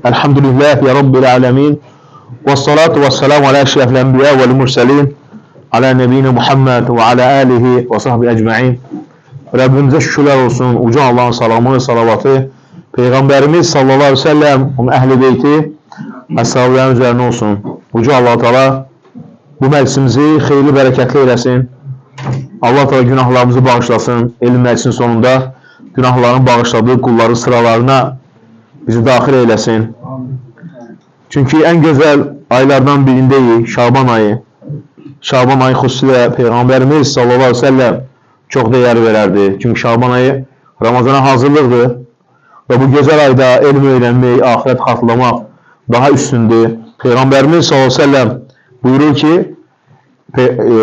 Elhamdülillahi Rabbil alemin. Vessalatu vesselamu ala eşrefil enbiya vel murselin. Ala nebiyina Muhammed ve ala alihi ve sahbihi ecma'in. Rabbimize şükürler olsun. Uca Allah'ın salamı, salavatı. Peygamberimiz sallallahu aleyhi ve sellem, onun ehli beyti, əshabların üzerine olsun. Uca Allah-u Teala bu meclisimizi xeyirli, bereketli eylesin. Allah-u Teala günahlarımızı bağışlasın. Elm meclisinin sonunda günahların bağışladığı kulların sıralarına bizi daxil eylesin. Çünkü en güzel aylardan birindeyiz, Şaban ayı. Şaban ayı xüsusilə Peygamberimiz sallallahu aleyhi ve sellem çok değer vererdi. Çünkü Şaban ayı Ramazana hazırlıqdır. Ve bu güzel ayda elm öğrenmek, ahiret xatırlamaq daha üstündür. Peygamberimiz sallallahu aleyhi ve sellem buyurur ki,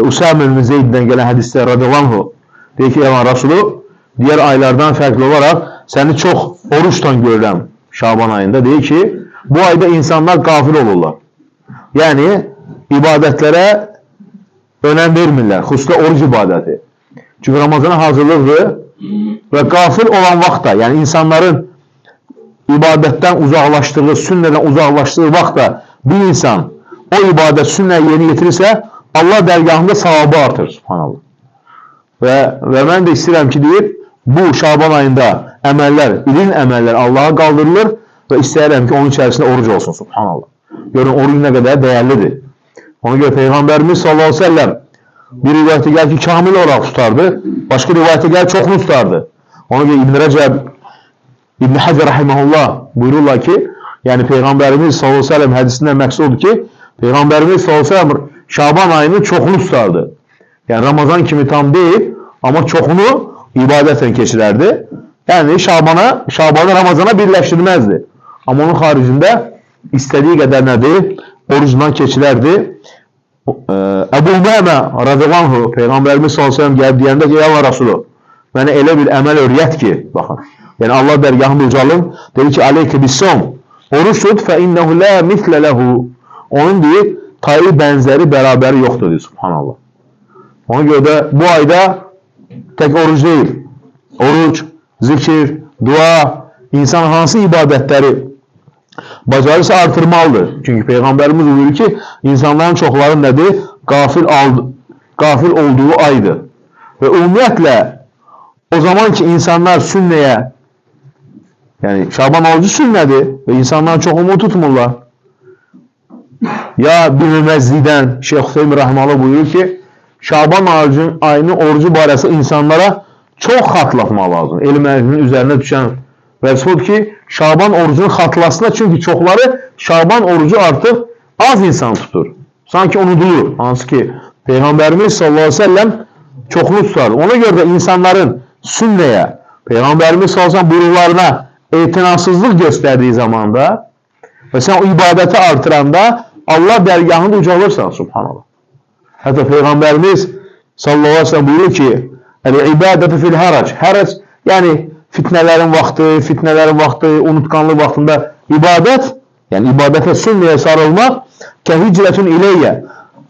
Usame ibn Zeyd'den gelen hadiste radıyallahu deyir ki, Resulü diğer aylardan farklı olarak seni çok oruçtan görürəm Şaban ayında. Deyir ki, bu ayda insanlar gafil olurlar. Yani ibadetlere önem vermirlər. Xüsusilə oruç ibadeti. Çünkü Ramazana hazırlıqdır ve gafil olan vaxtda, yani insanların ibadetten uzaklaştığı, sünneden uzaklaştığı vaxtda bir insan o ibadet sünnet yeni getirirse Allah dergahında savabı artır. Subhanallah. Ve ben de istəyirəm ki, deyir, bu Şaban ayında əməllər, ilin əməllər Allah'a qaldırılır ve istəyirəm ki, onun içerisinde oruç olsun. Subhanallah. Görün oruç ne kadar değerlidir. Ona göre Peygamberimiz sallallahu aleyhi ve sellem bir rivayete gel ki kamil olarak tutardı. Başka rivayete gel çoklu tutardı. Ona göre İbn Recep, İbn Hacer rahimahullah buyururlar ki, yani Peygamberimiz sallallahu aleyhi ve sellem hadisinden məqsud ki, Peygamberimiz sallallahu aleyhi ve sellem Şaban ayını çoklu tutardı. Yani Ramazan kimi tam değil ama çokunu ibadetle geçirerdi. Yani Şaban'ı Ramazan'a birleştirmezdi. Ama onun haricinde istediği kadar nedir? Orucundan keçilerdi. Ebu Umame radıyallahu anh Peygamberimiz sallallahu aleyhi ve sellem geldi diyende ki ya Resulü bana elə bir əməl öyrət ki bakın. Yani Allah dergahında ucalım. Dedi ki aleyke bissom. Oruç tut fe innehu la misle lehu. Onun deyir tayı benzeri beraberi yoktur diyor. Subhanallah. Ona göre de bu ayda tek oruç değil. Oruç, zikir, dua, insan hansı ibadetleri bacarırsa artırmalıdır. Çünkü Peygamberimiz buyuruyor ki insanların çokları nedir? Gafil olduğu aydır. Ve ümumiyyətlə o zaman ki insanlar sünneye, yani Şaban orucu sünnedir ve insanlar çok umut tutmurlar. Ya bilmemezliğden Şeyh Hüseyin Rahmalı buyuruyor ki Şaban ayının orucu barəsi insanlara çok xatırlatmaq lazım. Elm əhlinin üzerine düşen vəzifədir ki Şaban orucunu xatırlasınlar. Çünkü çokları Şaban orucu artık az insan tutur. Sanki unudulur. Hansı ki Peygamberimiz sallallahu aleyhi ve sellem çoklu tutar. Ona göre de insanların sünneye, Peygamberimiz sallallahu aleyhi ve sellem buyruqlarına etinasızlık gösterdiği zamanda ve sen o ibadeti artıranda Allah dergahında ucalırsan. Subhanallah. Hatta Peygamberimiz sallallahu aleyhi ve sellem buyuruyor ki el-ibadetu fil harac. Harac yani fitnelerin vakti, unutkanlık vaktinde ibadet, yani ibadete sünneye sarılmak ke hicretun ileyye.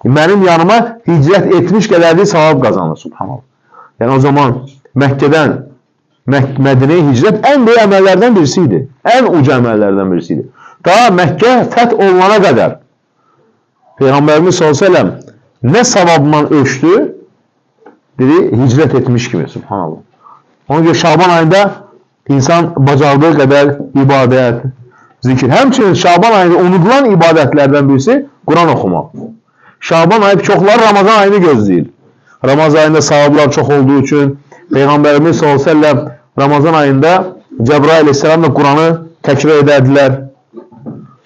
Benim yanıma hicret etmiş geldiği savab kazanır. Subhanallah. Yani o zaman Mekke'den Medine'ye hicret en büyük emellerden birisiydi. En uca emellerden birisiydi. Daha Mekke feth olana kadar Peygamberimiz sallallahu aleyhi ve sellem ne savabından ölçtü? Dedi hicret etmiş gibi. Subhanallah. Ona göre Şaban ayında insan bacardığı kadar ibadet, zikir. Hemçinin Şaban ayında unutulan ibadetlerden birisi Kur'an okumak. Şaban ayı çoklar Ramazan ayını gözleyir. Ramazan ayında savablar çok olduğu için Peygamberimiz sallallahu aleyhi ve sellem Ramazan ayında Cebrail aleyhisselamla Kur'an'ı tekrar ederdiler.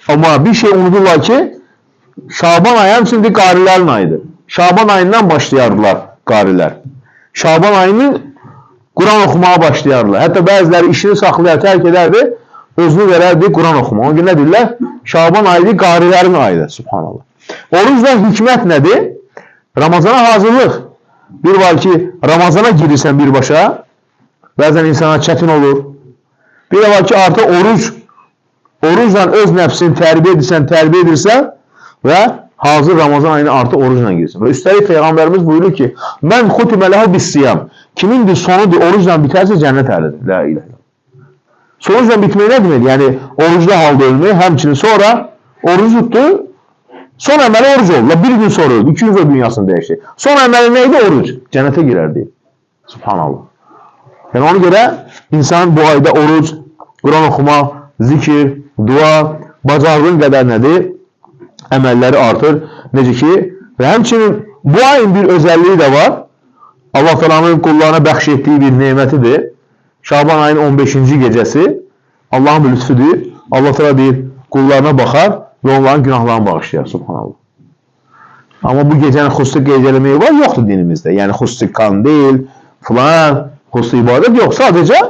Ama bir şey unuturlar ki Şaban ayı hemçinin qarilərin ayıdır. Şaban ayından başlayardılar qarilər. Şaban ayını Kur'an okumaya başlayarlar. Hatta bəziləri işini saxlayar, tərk edərdi, özünü verərdi Kur'an okuma. Onun gün nə deyirlər? Şaban ayı qarilərin ayıdır. Subhanallah. Orucdan hikmət nədir? Ramazana hazırlıq. Bir var ki Ramazana girirsən birbaşa, bəzən insana çətin olur. Bir de var ki artıq orucla öz nəfsini tərbiyə edirsən və hazır Ramazan ayına artıq orucla girsin. Ve üstəlik Peygamberimiz buyurur ki mən xutibə ləhu bis-siyam. Kimin sonu orucla biterse cennet əhlidir. La ilahe illallah. Sonuçla bitmək nə demək? Yəni oruclu halda ölmək, həmçinin sonra oruç tutdu, son əməli oruc oldu. Bir gün sonra öldü, 2 gün sonra dünyasını dəyişdi. Son əməli nə idi? Oruc. Cənnətə girərdi. Subhanallah. Yəni ona görə insan bu ayda oruc, Quran oxumaq, zikir, dua, bacardığın qədər nədir? Əməlləri artır. Necə ki, və həmçinin bu ayın bir özəlliyi də var. Allah Teala'nın qullarına bəxş etdiyi bir nemətidir. Şaban ayının 15-ci gecəsi Allahın bir lütfüdür. Allah Teala deyir, qullarına baxar və onların günahlarını bağışlayar. Subhanallah. Amma bu gecənin xüsusi qeyd eləməyi var, yoxdur dinimizdə. Yəni xüsusi kandil, filan, xüsusi ibadət yox. Sadəcə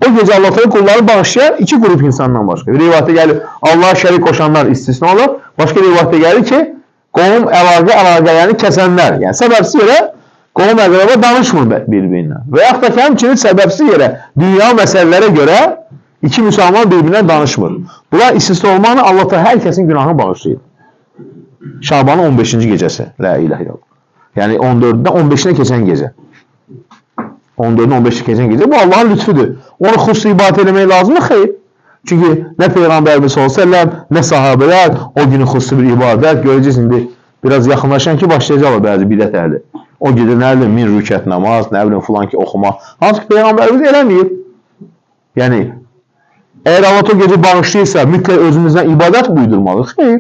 o gecə Allah Teala qulları bağışlayar 2 qrup insandan başqa. Bir rivayətdə gəlir, Allah'a şərik qoşanlar istisna olur. Başqa rivayətdə gəlir ki, qovum əlaqələrini kəsənlər. Yəni səbəbsiz yerə qovum əqrəba danışmır bir-birinə. Və yaxud da ki, həmçinin səbəbsiz yerə dünya məsələlərə görə 2 müsəlman bir-birinə danışmır. Bunlar istisna olmaqla Allah Teala hər kəsin günahını bağışlayır. Şabanın 15-ci gecəsi. La ilahe illallah. Yəni 14-dən 15-nə keçən gecə. 14-dən 15-ə keçən gecə. Bu Allahın lütfüdür. Onu xüsusi ibadət eləmək lazımdır? Xeyr. Çünki nə Peyğəmbərimiz s.ə.v, nə sahabələr o günün xüsusi bir ibadət. Görəcəksiniz, indi biraz yaxınlaşan ki, başlayacaqlar bəzi bidət əhli. O gedir, nə bilim, 1000 rükət namaz, nə bilim, filan ki, oxuma. Hansı ki, Peyğəmbərimiz eləməyib. Yəni, əgər Allah o gecə bağışlayırsa, mütləq özümüzdən ibadət buydurmalıyıq. Xeyr.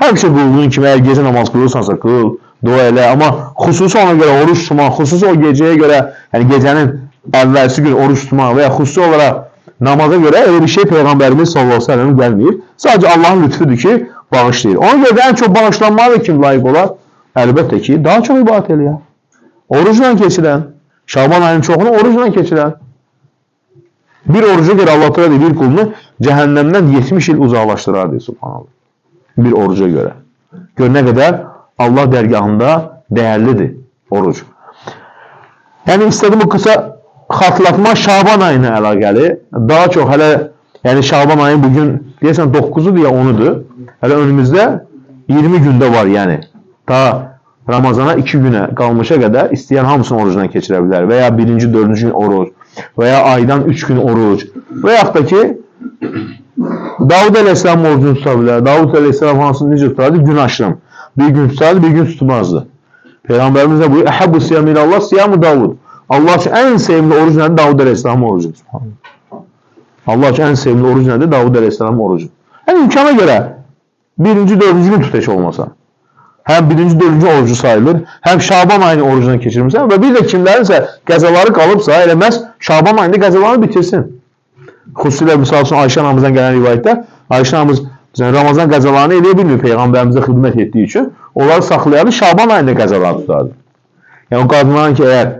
Həmişə qılduğun kimi, əgər gecə namaz qılırsansa qıl, dua elə. Amma xüsusi ona görə oruç tutmaq, xüsusi o gecəyə görə, yəni gecənin əvvəlsi gün oruç tutmaq və ya xüsusi olaraq namaza görə elə bir şey Peyğəmbərimiz s.ə.v gəlməyir. Sadəcə Allahın lütfüdür ki, bağışlayır. Ona görə ən çox bağışlanmağa da kim layiq olar? Əlbəttə ki, daha çox ibadət eləyər. Orucla keçirən, Şaban ayının çoxunu orucla keçirən. Bir oruca görə Allah Teala bir qulunu cəhənnəmdən 70 il uzaqlaşdırar deyir, subhanallah. Bir oruca görə. Gör nə qədər Allah dərgahında dəyərlidir oruc. Yəni istədim bu qısa xatırlatma Şaban ayına əlaqəli. Daha çox hələ yəni Şaban ayı bugün deyəsən 9-udur ya 10-udur. Hələ önümüzdə 20 gündə var yəni. Ta Ramazana 2 günə qalmışa qədər istəyən hamısını orucdan keçirə bilər. Və ya 1-ci, 4-cü gün oruc. Və ya aydan 3 gün oruc. Və yaxud da ki Davud Aleyhisselam orucunu tuta bilər. Davud Aleyhisselam hansını necə tutardı? Gün aşırım. Bir gün tutardı, bir gün tutmazdı. Peyğəmbərimiz də buyuruyor, Əhəbbu siyam ilallah siyamu Davud. Allah üçün ən sevimli oruc nədir? Davud Aleyhisselam orucu. Allah üçün ən sevimli oruc nədir? Davud Aleyhisselam orucu. Yəni imkana görə 1-ci, 4-cü gün tut heç olmasa. Həm 1-ci, 4-cü orucu sayılır, həm Şaban ayını orucuna keçirmirsən və bir də kimlərinsə qəzaları qalıbsa, elə məhz Şaban ayında qəzalarını bitirsin. Xüsusilə misal üçün Ayşə anamızdan gələn rivayətdə Ayşə anamız Ramazan qəzalarını eləyə bilmir Peyğəmbərimizə xidmət etdiyi üçün. Onları saxlayanı Şaban ayında qəzaları tutardı. Yəni o qadınların ki, əgər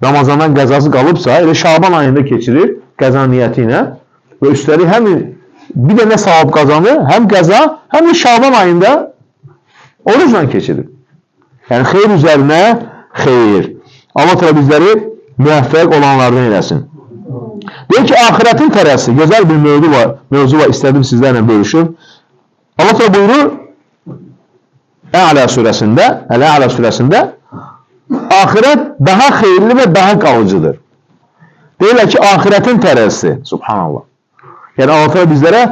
Ramazandan qəzası qalıbsa, elə Şaban ayında keçirir qəza niyyəti ilə və üstəlik həm bir də nə savab qazanır, həm qəza, həm də Şaban ayında orucla keçirir. Yəni xeyr üzərinə xeyr. Allah təala bizləri müvəffəq olanlardan eləsin. Deyir ki, axirətin tərəsi, gözəl bir mövzu var, istədim sizlərlə bölüşüm. Allah təala buyurur, Ə'la surəsində, axirət daha xeyirli və daha qalıcıdır. Deyirlər ki, axirətin tərəsi, subhanallah. Yəni, Allah təala bizlərə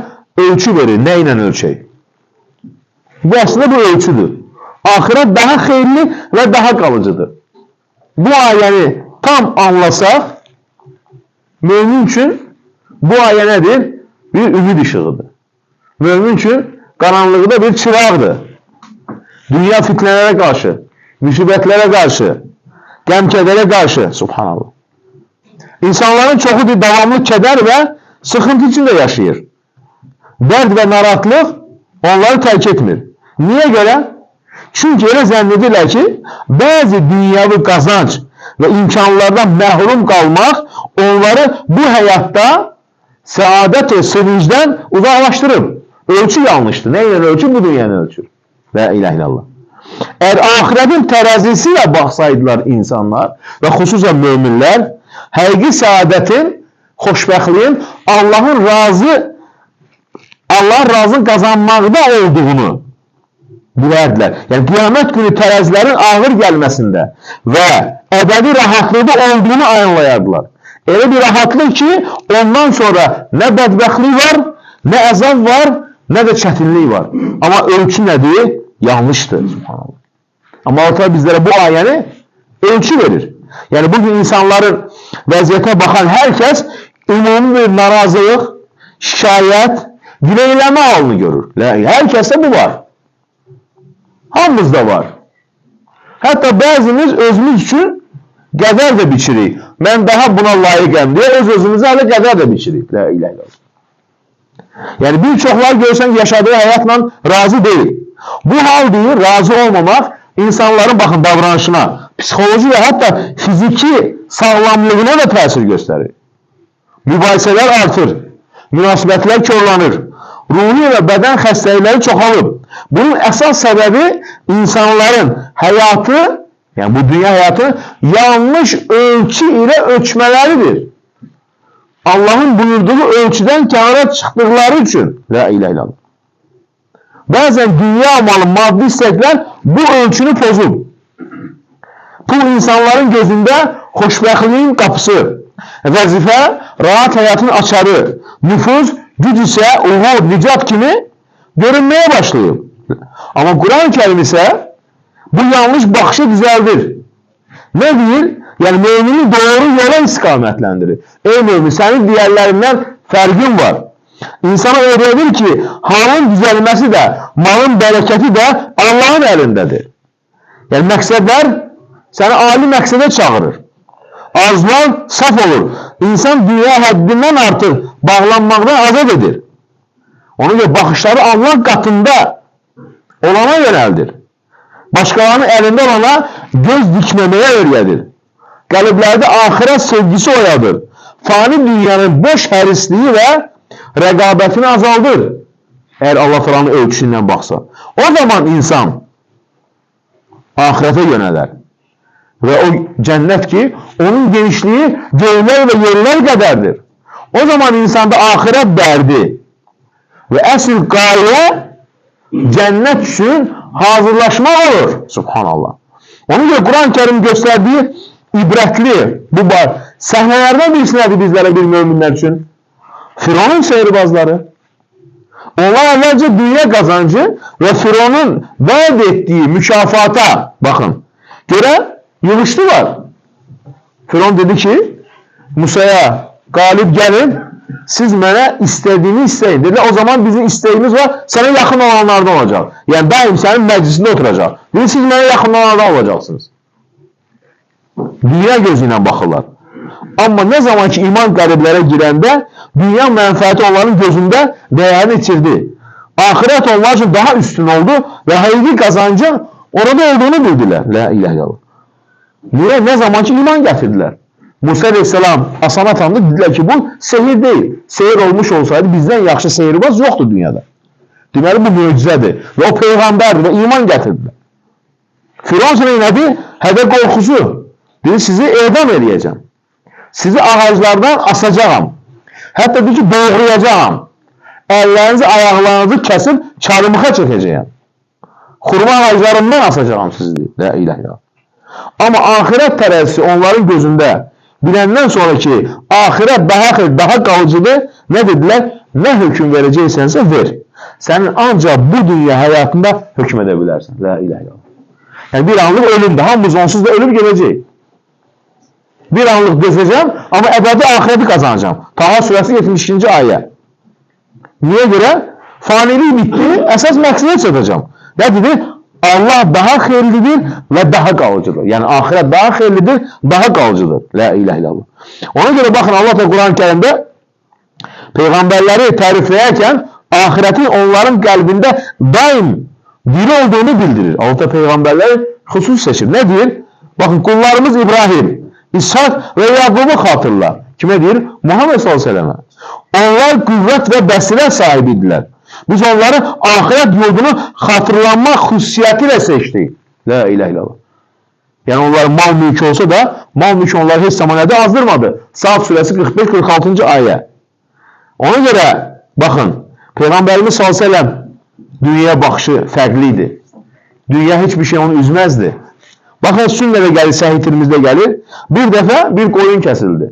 ölçü verir, nə ilə ölçək? Bu əslində bu ölçüdür. Axirət daha xeyirli və daha qalıcıdır. Bu ayəni tam anlasaq, mömin üçün bu ayə nədir? Bir ümid işığıdır. Mömin üçün qaranlıqda bir çıraqdır. Dünya fitnələrə qarşı, müsibətlərə qarşı, qəm-kədərə qarşı, subhanallah. İnsanların çoxu bir davamlı kədər və sıxıntı içində yaşayır. Dərd və narahatlıq onları tərk etmir. Niyə görə? Çünki elə zənn edirlər ki, bəzi dünyavi qazanc və imkanlardan məhrum qalmaq onları bu həyatda səadət və sevincdən uzaqlaşdırır. Ölçü yanlışdır. Nə ilə ölçür? Bu dünyanı ölçür. La ilahe illallah. Əgər axirətin tərəzisi ilə baxsaydılar insanlar və xüsusən möminlər, həqiqi səadətin, xoşbəxtliyin Allahın razı qazanmaqda olduğunu bilərdilər. Yəni, qiyamət günü tərəzilərin ağır gəlməsində və əbədi rahatlıqda olduğunu anlayardılar. Elə bir rahatlıq ki, ondan sonra nə bədbəxtlik var, nə əzab var, nə də çətinlik var. Amma ölçü nədir? Yanlışdır. Subhanallah. Amma Allah bizlərə bu ayəni ölçü verir. Yəni bugün insanların vəziyyətə baxan hər kəs ümumi bir narazılıq, şikayət, diləkləmə halını görür. Hər kəsdə bu var. Hamımızda var. Hətta bəzimiz özümüz üçün qədər də biçirik. Mən daha buna layiqəm deyə öz-özümüzə hələ qədər də biçirik. La ilahe illallah. Yəni bir çoxlar görsən yaşadığı həyatla razı deyil. Bu hal deyil, razı olmamaq insanların baxın davranışına, psixoloji və hətta fiziki sağlamlığına da təsir göstərir. Mübahisələr artır, münasibətlər körlanır, ruhi və bədən xəstəlikləri çoxalır. Bunun əsas səbəbi insanların həyatı, yəni bu dünya həyatı yanlış ölçü ilə ölçmələridir. Allahın buyurduğu ölçüdən kənara çıxdıqları üçün. La ilahe illallah. Bəzən dünya malı, maddi istəklər bu ölçünü pozub. Pul insanların gözündə xoşbəxtliyin qapısı, vəzifə, rahat həyatın açarı, nüfuz, güc isə uğur, nicat kimi görünməyə başlayıb. Amma Quran-ı Kərim isə bu yanlış baxışı düzəldir. Nə deyir? Yəni mümini doğru yola istiqamətləndirir. Ey mümin, sənin digərlərindən fərqin var. İnsana öyrədir ki, halın düzəlməsi də, malın bərəkəti də Allahın əlindədir. Yəni məqsədlər səni ali məqsədə çağırır. Arzular saf olur. İnsan dünya həddindən artıq bağlanmaqdan azad edir. Ona görə baxışları Allah qatında olana yönəldir. Başqalarının əlində olana göz dikməməyə öyrədir. Qəlblərdə axirət sevgisi oyadır. Fani dünyanın boş hərisliyi və rəqabətini azaldır. Əgər Allah Teala'nın ölçüsündən baxsa. O zaman insan axirətə yönələr. Və o cənnət ki, onun genişliyi göylər və yerlər qədərdir. O zaman insanda axirət dərdi və əsl qayə cənnət üçün hazırlaşmaq olur. Subhanallah. Ona görə Quran-ı Kərim göstərdiyi ibrətli bu səhnələrdən birisi nədir bizlərə, bir möminlər üçün? Fironun seyirbazları. Onlar əvvəlcə dünya qazancı və Fironun vəd etdiyi mükafata baxın. Görə yığışdılar. Firon dedi ki, Musa'ya qalib gəlin, siz mənə istədiyini istəyin. Dedi, o zaman bizim istəyimiz var, sənə yaxın olanlardan olacaq. Yəni daim sənin məclisində oturacaq. Dedi, siz mənə yaxın olanlardan olacaqsınız. Dünya gözü ilə baxırlar. Amma nə zaman ki iman qəlblərə girəndə dünya mənfəəti onların gözündə dəyərini itirdi. Axirət onlar üçün daha üstün oldu və həqiqi qazancın orada olduğunu bildilər. La ilahe illallah. Niyə? Nə zaman ki iman gətirdilər. Musa aleyhisselam asana tanıdı, dedilər ki bu sehir deyil. Sehir olmuş olsaydı bizdən yaxşı sehirbaz yoxdur dünyada. Deməli bu möcüzədir və o peyğəmbərdir və iman gətirdilər. Firon sənə nədir? Hədə qorxusu. Dedi, sizi edam edəcəm. Sizi ağaclardan asacağam. Hətta deyir ki, doğrayacağam. Əllərinizi, ayaqlarınızı kəsib çarmıxa çəkəcəyəm. Xurma ağaclarından asacağam sizi deyir. La ilahe illallah. Amma axirət tərəfsi onların gözündə biləndən sonra ki, axirət daha qalıcıdır, nə dedilər? Nə hökm verəcəksənsə ver. Sənin ancaq bu dünya həyatında hökm edə bilərsən. La ilahe illallah. Yəni bir anlıq ölümdür. Hamımız onsuz da ölüm gələcək. Bir anlıq dözəcəm, amma əbədi axirəti qazanacam. Taha surəsi 72-ci ayə. Niyə görə? Fanilik bitdi, əsas məqsədə çatacam. Nə dedi? Allah daha xeyirlidir və daha qalıcıdır. Yəni axirət daha xeyirlidir, daha qalıcıdır. La ilahe illallah. Ona görə baxın Allah da Quran-ı Kərimdə peyğəmbərləri tərifləyərkən axirətin onların qəlbində daim diri olduğunu bildirir. Allah da peyğəmbərləri xüsus seçir. Nə deyir? Baxın qullarımız İbrahim, İshak və Yaqubu xatırlar. Kimə deyir? Muhammed s.ə.və. Onlar qüvvət və bəsirət sahibidirlər. Biz onları axirət yolunu xatırlanmaq xüsusiyyəti ilə seçdik. La ilahe illallah. Yəni onların mal mülkü olsa da, mal mülkü onları heç zaman nədə azdırmadı. Saat surəsi 45-46-cı ayə. Ona görə, baxın, Peyğəmbərimiz s.ə.v dünyaya baxışı fərqli idi. Dünya heç bir şey onu üzməzdi. Baxın, sünnədə gəlir, səhih-i Tirmizdə gəlir. Bir dəfə bir qoyun kəsildi.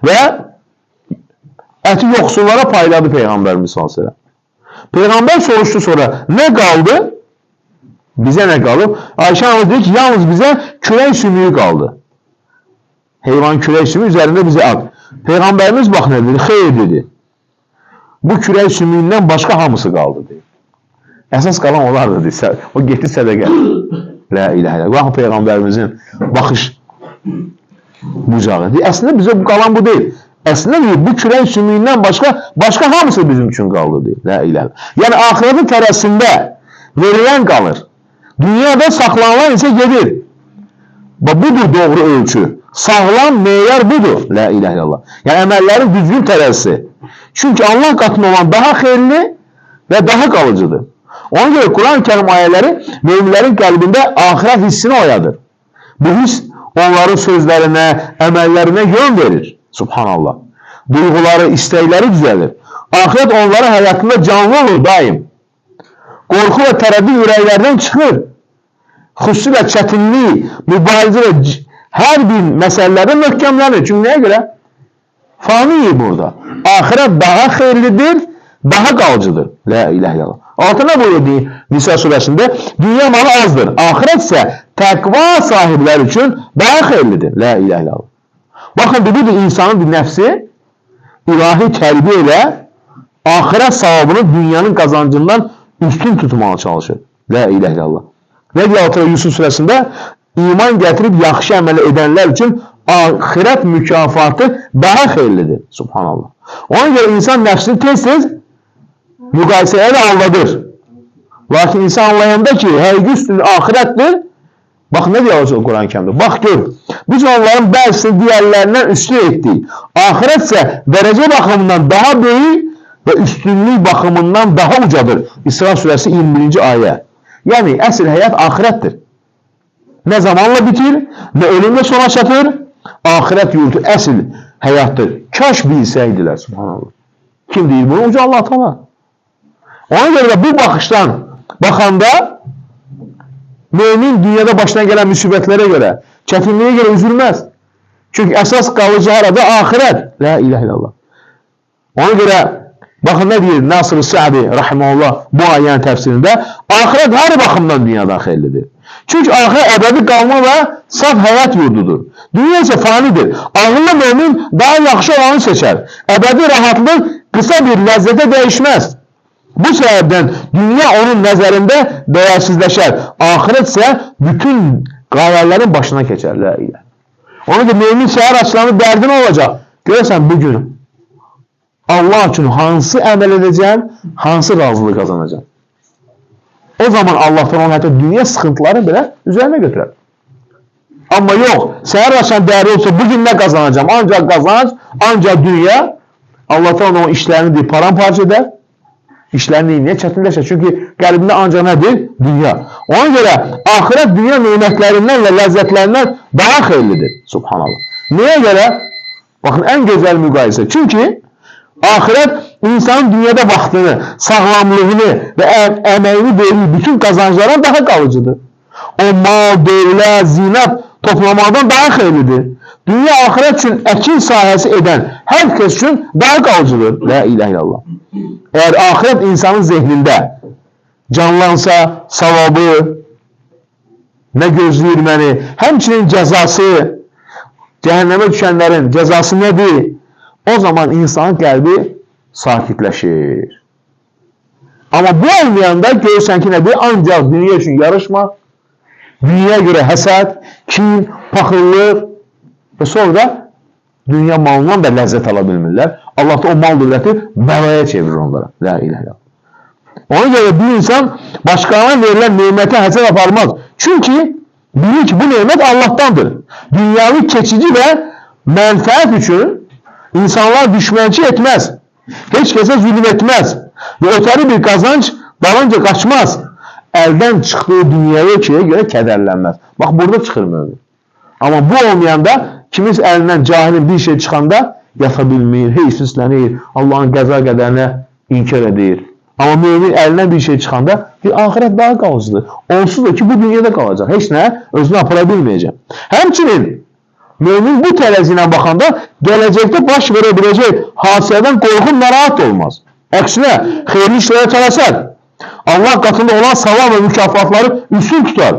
Və əti yoxsullara payladı Peyğəmbərimiz s.ə.v. Peyğəmbər soruşdu sonra, nə qaldı? Bizə nə qalıb? Ayşə anı deyir ki, yalnız bizə kürək sümüyü qaldı. Heyvan kürək sümüyü üzərində bizə ad. Peyğəmbərimiz bax nə dedi? Xeyr dedi. Bu kürək sümüyündən başqa hamısı qaldı dedi. Əsas qalan olardı dedi. O getdi sədəqə. La ilahə illallah. Bax Peyğəmbərimizin baxış bucağı. Əslində bizə qalan bu deyil. Əslində bu kürək sümüyündən başqa hamısı bizim üçün qaldı deyil. La ilahə illallah. Yəni axirətin tərəsində verilən qalır. Dünyada saxlanılan isə gedir. Budur doğru ölçü. Sağlam meyar budur. La ilahə illallah. Yəni əməllərin düzgün tərəsi. Çünki Allah qatında olan daha xeyirli və daha qalıcıdır. Ona görə Quran-ı Kərim ayələri müminlərin qəlbində axirət hissini oyadır. Bu hiss onların sözlərinə, əməllərinə yön verir. Subhanallah. Duyğuları, istəkləri düzəlir. Axirət onların həyatında canlı olur daim. Qorxu və tərəddüd ürəklərdən çıxır. Xüsusilə çətinlik, mübarizə və hər bir məsələlərdə möhkəmlənir. Çünki nəyə görə? Faniyik burada. Axirət daha xeyirlidir, daha qalıcıdır. La ilahə illallah. Altına buyurdu Nisa surəsində, dünya malı azdır. Axirət isə təqva sahibləri üçün daha xeyirlidir. La ilahə illallah. Baxın, budur insanın bir nəfsi ilahi tərbiyə ilə axirət savabını dünyanın qazancından üstün tutmağa çalışır. La ilahə illallah. Nə deyir Yusuf surəsində? İman gətirib yaxşı əməl edənlər üçün axirət mükafatı daha xeyirlidir. Subhanallah. Ona görə insan nəfsini tez-tez müqayisəyə də anladır. Lakin insan anlayanda ki, həqiqi üstün axirətdir. Bax, nə deyir Quran-ı Kərimdə? Bax, gör. Biz onların bəzisini digərlərindən üstün etdik. Axirət isə dərəcə baxımından daha böyük və üstünlük baxımından daha ucadır. İsra surəsi 21-ci ayə. Yəni, əsl həyat axirətdir. Nə zamanla bitir, nə ölümlə sona çatır. Axirət yurdu əsl həyatdır. Kaş bilsəydilər, subhanallah. Kim deyir bunu? Uca Allah Teala. Ona görə də bu baxışdan baxanda mümin dünyada başına gələn müsibətlərə görə, çətinliyə görə üzülməz. Çünki əsas qalıcı arada axirət. La ilahə illallah. Ona görə baxın nə deyir Nasır-ı Sədi rahimehullah bu ayənin təfsirində? Axirət hər baxımdan dünyadan xeyirlidir. Çünki axirət əbədi qalma və saf həyat yurdudur. Dünya isə fanidir. Ağıllı mümin daha yaxşı olanı seçər. Əbədi rahatlıq qısa bir ləzzətə dəyişməz. Bu səbəbdən dünya onun nəzərində dəyərsizləşər. Axirət isə bütün qayələrin başına keçər. La ilahə. Ona da mümin səhər açılanı dərdin olacaq. Görəsən bugün Allah üçün hansı əməl edəcəm, hansı razılığı qazanacam. O zaman Allah'tan onun hətta dünya sıxıntıları belə üzərinə götürər. Amma yox, səhər açılan dərdi olsa bugün nə qazanacam? Ancaq qazanc, ancaq dünya. Allah'tan onun işlərini deyir, paramparça edər. İşlərini niyə çətinləşər? Çünki qəlbində ancaq nədir? Dünya. Ona görə axirət dünya nemətlərindən və ləzzətlərindən daha xeyirlidir. Subhanallah. Niyə görə? Baxın, ən gözəl müqayisə. Çünki axirət insanın dünyada vaxtını, sağlamlığını və əməyini verir bütün qazanclardan daha qalıcıdır. O mal, dövlət, zinat toplamaqdan daha xeyirlidir. Dünya axirət üçün əkin sahəsi edən hər kəs üçün daha qalıcıdır. La ilahə illallah. Əgər axirət insanın zehnində canlansa, savabı, nə gözləyir məni, həmçinin cəzası, cəhənnəmə düşənlərin cəzası nədir? O zaman insanın qəlbi sakitləşir. Amma bu olmayanda görürsən ki, nədir? Ancaq dünya üçün yarışmaq, dünyaya görə həsəd, kin, paxıllıq və sonra da dünya malından da ləzzət ala bilmirlər. Allah da o mal dövləti bəlaya çevirir onlara. La ilahə illallah. Ona görə bir insan başqalarına verilən nemətə həsəd aparmaz. Çünki bilir ki, bu nemət Allah'tandır. Dünyavi keçici və mənfəət üçün insanlar düşmənçi etməz. Heç kəsə zülm etməz. Və ötəri bir qazanc dalınca qaçmaz. Əldən çıxdığı dünyaya görə kədərlənməz. Bax, burada çıxır mümin. Amma bu olmayanda kimiz əlindən cahilin bir şey çıxanda yata bilmir, heysislənir, Allahın qəza qədərinə inkar edir. Amma mümin əlindən bir şey çıxanda axirət daha qalıcıdır. Onsuz da ki, bu dünyada qalacaq. Heç nə özünü apara bilməyəcək. Həmçinin Mömin bu tərəzilə baxanda gələcəkdə baş verə biləcək hadisədən qorxub narahat olmaz. Əksinə, xeyirli işlərə tələsər. Allah qatında olan savab və mükafatları üstün tutar.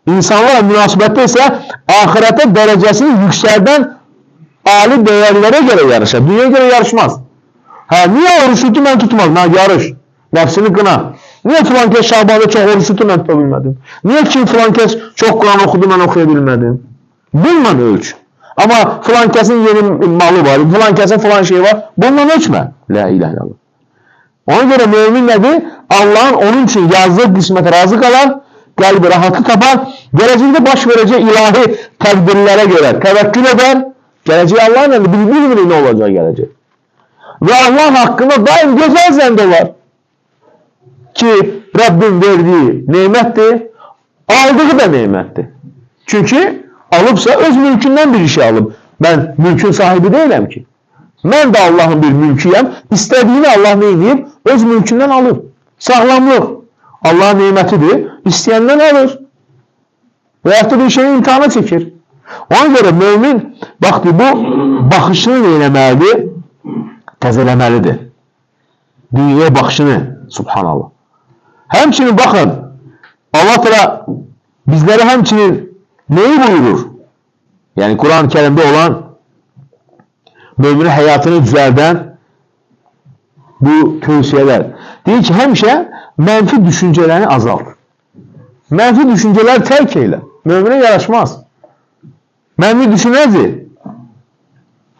İnsanlarla münasibətdə isə ahirətə dərəcəsini yüksəldən ali dəyərlərə görə yarışar. Dünyaya görə yarışmaz. Niyə oruç tutdu, mən tutmadım? Yarış. Nəfsini qına. Niyə filan kəs Şaban'da çox oruç tutdu, mən tuta bilmədim? Niyə ki filan kəs çox Quran oxudu, mən oxuya bilmədim? Bununla ölç. Amma filan kəsin yeni malı var, filan kəsin filan şeyi var. Bununla ölçmə. La ilahe illallah. Ona görə mümin nədir? Allahın onun üçün yazdığı qismətə razı qalar, qəlbi rahatı tapar, gələcəkdə baş verəcək ilahi təqdirlərə görə təvəkkül edər, gələcək Allah'ın bilmir nə olacaq gələcək. Və Allah haqqında daim gözəl zənd olar ki, Rabbim verdiyi neymətdir, aldığı da neymətdir. Çünki alıbsa öz mülkündən bir şey alıb. Mən mülkün sahibi deyiləm ki. Mən də Allahın bir mülkiyəm. İstədiyini Allah ne edib? Öz mülkündən alır. Sağlamlıq Allahın neymətidir. İstəyəndən alır. Və yaxud bir şeyin imtihana çəkir. Ona görə mümin baxdı, bu baxışını neyləməlidir? Təzələməlidir. Dünyaya baxışını. Subhanallah. Həmçinin baxın, Allah Teala bizləri həmçinin neyi buyurur? Yəni Quran-ı Kerimdə olan müminin həyatını düzəldən bu tövsiyələr. Deyir ki, həmişə mənfi düşüncələrini azalt. Mənfi düşüncələr tərk elə. Müminə yaraşmaz. Mənfi düşünəcək.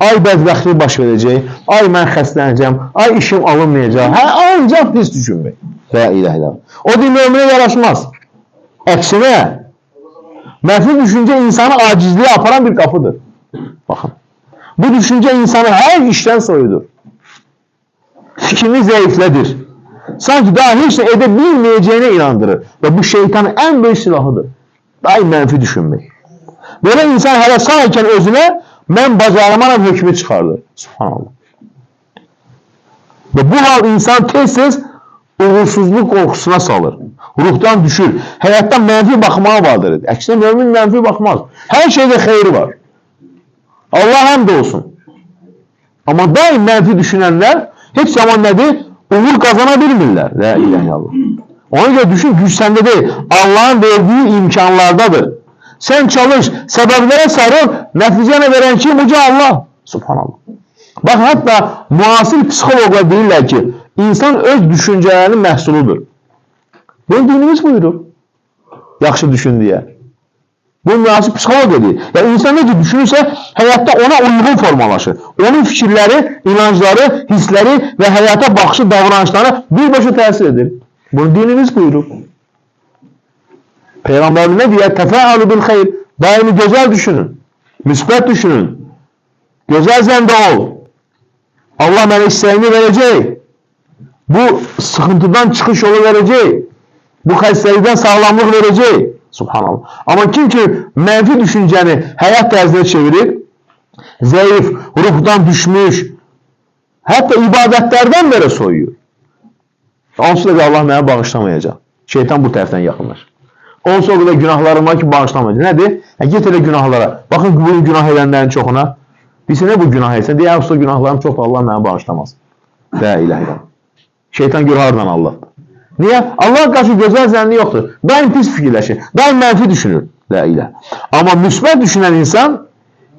Ay bədbəxtlik baş verəcək, ay mən xəstələnəcəm, ay işim alınmayacaq. Ancaq pis düşünmək. La ilahe illallah. O din müminə yaraşmaz. Əksinə, mənfi düşüncə insanı acizliyə aparan bir qapıdır. Baxın. Bu düşüncə insanı hər işdən soyudur. Fikrini zəiflədir. Sanki daha heç nə edə bilməyəcəyinə inandırır. Və bu şeytanın ən böyük silahıdır. Daim mənfi düşünmək. Belə insan hələ sağ ikən özünə mən bacaramaram hökmü çıxardır. Subhanallah. Və bu hal insan tez-tez uğursuzluq qorxusuna salır. Ruhdan düşür. Həyatdan mənfi baxmağa vadırır. Əksinə mümin mənfi baxmaz. Hər şeydə xeyri var. Allah həmd olsun. Amma daim mənfi düşünənlər heç zaman nədir? Uğur qazana bilmirlər. La ilahe illallah. Ona görə düşün, güc səndə deyil. Allah'ın verdiyi imkanlardadır. Sen çalış, səbəblərə sarıl, nəticəni verən kim? Uca Allah. Subhanallah. Bak, hatta müasir psixologlar deyirlər ki, insan öz düşüncələrinin məhsuludur. Bunu dinimiz buyurur. Yaxşı düşün deyə. Bu müasir psixolog deyir. Yəni insan necə düşünürsə, həyatda ona uyğun formalaşır. Onun fikirləri, inancları, hissləri və həyata baxışı, davranışları birbaşa təsir edir. Bunu dinimiz buyurur. Peygamberimiz ne diyor? Tefa'alu bil hayr. Daimi güzel düşünün. Müsbet düşünün. Güzel zende ol. Allah bana isteğini verecek. Bu sıkıntıdan çıkış yolu verecek. Bu hastalıktan sağlamlık verecek. Subhanallah. Ama kim ki menfi düşünceni hayat tarzına çevirir, zayıf, ruhdan düşmüş, hatta ibadetlerden beri soyuyor. Onsuz da Allah mənə bağışlamayacaq. Şeytan bu tərəfdən yaxınlaşır. Onsuz o qədər günahlarım var ki, bağışlamayacaq. Nədir? Get elə günahlara. Baxın, bu günah edənlərin çoxuna. Bilsə, nə bu günah etsən? Deyək, usta günahlarım çox, Allah mənə bağışlamaz. La ilahe illallah. Şeytan gör hardan Allah'dır. Niyə? Allah'a qarşı gözəl zənni yoxdur. Daim pis fikirləşir. Daim mənfi düşünür. La ilahe. Amma müsbət düşünən insan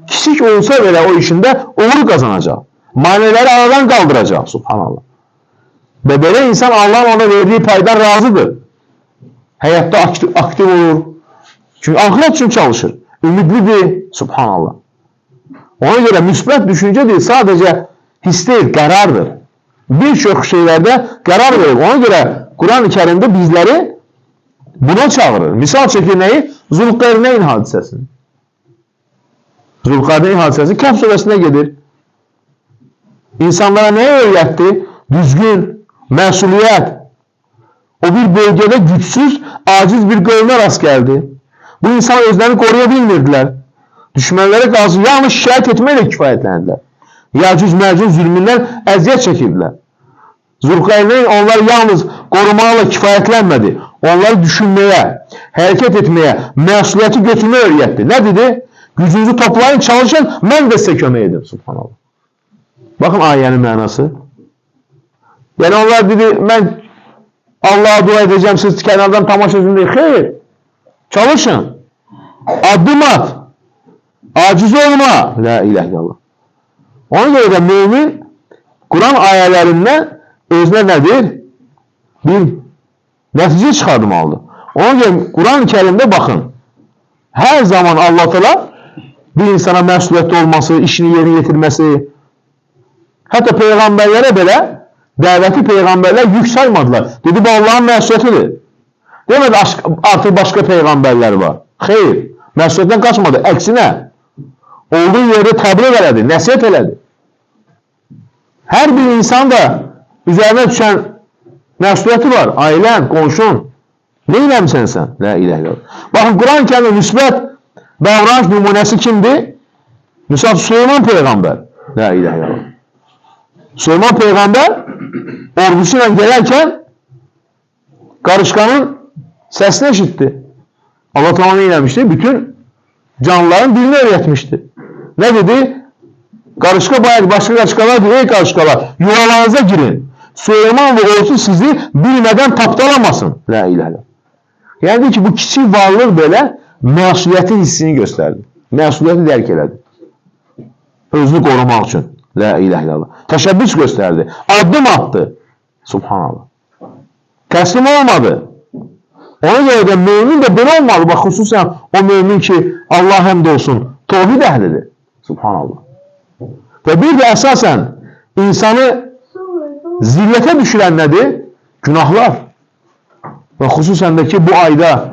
kiçik olsa belə o işində uğur qazanacaq. Maneləri aradan qaldıracaq. Subhanallah. Və belə insan Allah'ın ona verdiği paydan razıdır. Həyatda aktiv olur. Çünki ahiret üçün çalışır. Ümidlidir. Subhanallah. Ona görə müsbət düşünce değil, sadece his değil, qərardır. Birçok şeylərdə qərar verir. Ona görə Quran-ı Kerimdə bizləri buna çağırır. Misal çəkir nəyi? Zulqərneyn hadisəsini. Zulqərneyn hadisəsi Kəhf surəsində gedir. İnsanlara nəyə öyrətdi? Düzgün, məsuliyyət. O bir bölgədə gücsüz, aciz bir qövmə rast gəldi. Bu insan özlərini qoruya bilmirdilər. Düşmənlərə qarşı yalnız şikayət etməklə kifayətləndilər. Yəcüc-məcüc zülmündən əziyyət çəkirdilər. Zulqərneyn onları yalnız qorumaqla kifayətlənmədi. Onları düşünməyə, hərəkət etməyə, məsuliyyəti götürməyə öyrətdi. Nə dedi? Gücünüzü toplayın, çalışın, mən də sizə kömək edim. Subhanallah. Baxın ayənin mənası. Yəni onlar dedi, mən Allah'a dua edeceğim, siz kenardan tamaşa edin değil. Hayır. Çalışın. Adım at. Aciz olma. La ilahe illallah. Ona göre de mümin Kur'an ayelerinden özne nedir? Bir netice çıkartmalıdır. Ona göre Kur'an-ı Kerim'de bakın. Her zaman Allah Teala bir insana məsuliyyətli olması, işini yerine getirmesi, hatta peygamberlere bile dəvəti peygamberler yük saymadılar. Dedi bu Allah'ın məsuliyyətidir. Demedi artık başka peygamberler var. Hayır. Məsuliyyətdən kaçmadı. Əksinə olduğu yerde təbliğ elədi, nəsihət elədi. Her bir insan da üzerine düşen məsuliyyəti var. Ailən, qonşun. Ne eləmsən sən? La ilahe illallah. Bakın Kur'an-ı Kerim'de müsbət davranış nümunəsi kimdir? Misal Süleyman peygamber. La ilahe illallah. Süleyman peygamber ordusuyla gelerken karışkanın sesini eşitti. Allah Teala ne eləmişti? Bütün canlıların dilini öğretmişti. Ne dedi? Karışka bayağı başka karışkalar diyor. Ey karışkalar yuvalarınıza girin. Süleyman ve ordusu sizi bilmeden tapdalamasın. La ilahe illallah. Yani ki bu kiçik varlık böyle məsuliyyətin hissini gösterdi. Məsuliyyəti dərk elədi. Özünü korumak için. La ilahe illallah. Teşebbüs gösterdi. Adım attı. Subhanallah. Teslim olmadı. Ona göre de mümin de böyle olmalı. Bak hususen o mümin ki Allah həmd olsun tevhid əhlidir. Subhanallah. Ve bir de esasen insanı zillete düşüren nedir? Günahlar. Ve hususen de ki bu ayda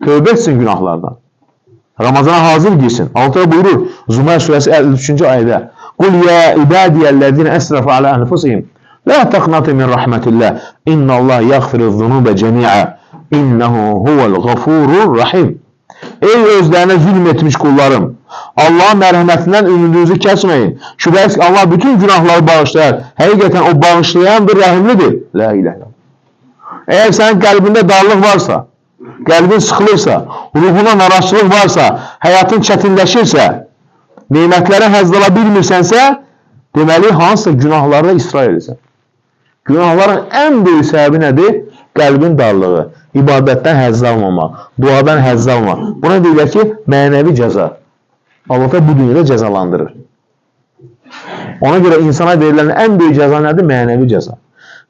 tövbe etsin günahlardan. Ramazana hazır giysin. Altıda buyurur. Zümer suresi 53. ayda. Kul ya ibadiyellezine esrafu ala enfusihim. La taqnatu min rahmetillah. İnnallah yaghfiru zunuba cemi'a. İnnehu huvel gafurur rahim. Ey özlerine zulmetmiş kullarım. Allah'ın merhametinden ümidinizi kesmeyin. Şüphesiz Allah bütün günahları bağışlar. Hakikaten o bağışlayandır, rahimlidir. La ilahe illallah. Eğer senin kalbinde darlık varsa, kalbin sıkılırsa, ruhuna naraşçılık varsa, hayatın çetinleşirse, nimetlere həzz ala bilmirsənsə, deməli hansısa günahlarda ısrar edirsən. Günahların en büyük səbəbi nədir? Qəlbin darlığı, ibadətdən həzz almamaq, duadan həzz almamaq. Buna deyirlər ki, mənəvi cəza. Allah da bu dünyada cəzalandırır. Ona göre insana verilən en büyük cəza nədir? Mənəvi cəza.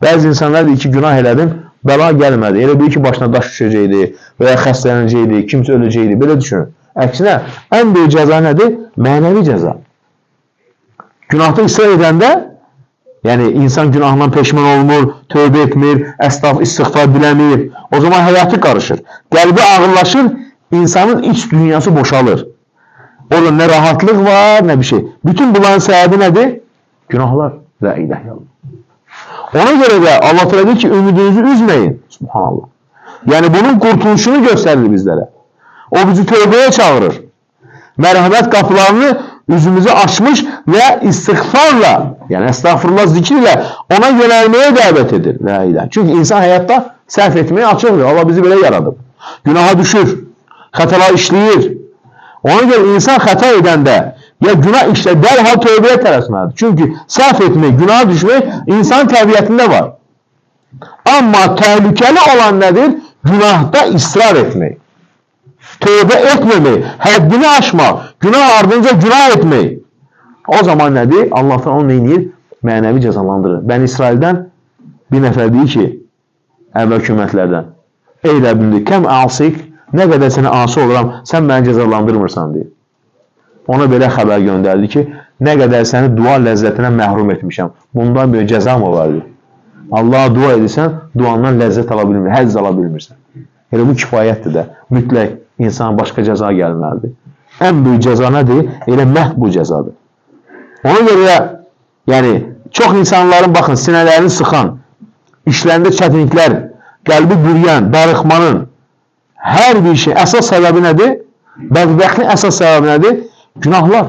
Bəzi insanlar deyir ki, günah elədim, bəla gəlmədi. Elə bir ki, başına daş düşəcəkdi və ya xəstələnəcəkdi, kimsə öləcəkdi. Belə düşünün. Əksinə, en büyük cəza nədir? Mənəvi cəza. Günahda ısrar edəndə, yəni insan günahından peşman olmur, tövbə etmir, istiğfar diləmir. O zaman həyatı qarışır. Qəlbi ağırlaşır, insanın iç dünyası boşalır. Orada nə rahatlıq var, nə bir şey. Bütün bunların səbəbi nədir? Günahlar. La ilahe illallah. Ona göre de Allah Teala diyor ki ümidinizi üzmeyin. Subhanallah. Yani bunun kurtuluşunu gösterir bizlere. O bizi tövbeye çağırır. Merhamet kapılarını yüzümüze açmış ve istiğfarla, yani estağfurullah zikriyle ona yönelmeye davet edir. La ilahe. Çünkü insan hayatta sərf etmeye açıktır. Allah bizi böyle yaradı. Günaha düşür. Hatalar işleyir. Ona göre insan hata edende ya günah işle derhal tövbeye tələsməlidir. Çünkü sərf etmek, günaha düşmek insan təbiətində var. Ama tehlikeli olan nedir? Günahda ısrar etmek. Tövbe etmemek, həddini aşmaq, günah ardınca günah etmek. O zaman nedir? Allah'tan onu neyinir? Mənəvi cəzalandırır. Ben İsrail'den bir nəfər deyir ki, əvvəl hökumətlərdən, ey Rəbbimdir, kəm asik, nə qədər sənə asi oluram, sən məni cəzalandırmırsan deyir. Ona belə xəbər göndərdi ki, nə qədər səni dua ləzzətinə məhrum etmişəm. Bundan bir cəza mı var? Allah'a dua edirsən, duandan ləzzət ala bilmir, həzz ala bilmirsən. Elə bu kifayətdir də. Mütləq insana başqa cəza gəlməlidir. Ən böyük cəza nədir? Elə məhv bu cəzadır. Ona görə, yəni, çox insanların, baxın, sinələrini sıxan, işlərində çətinliklər, qəlbi bürüyən, darıxmanın hər bir şey, əsas səbəbi nədir? Bədbəxtliyin əsas səbəbi nədir? Günahlar.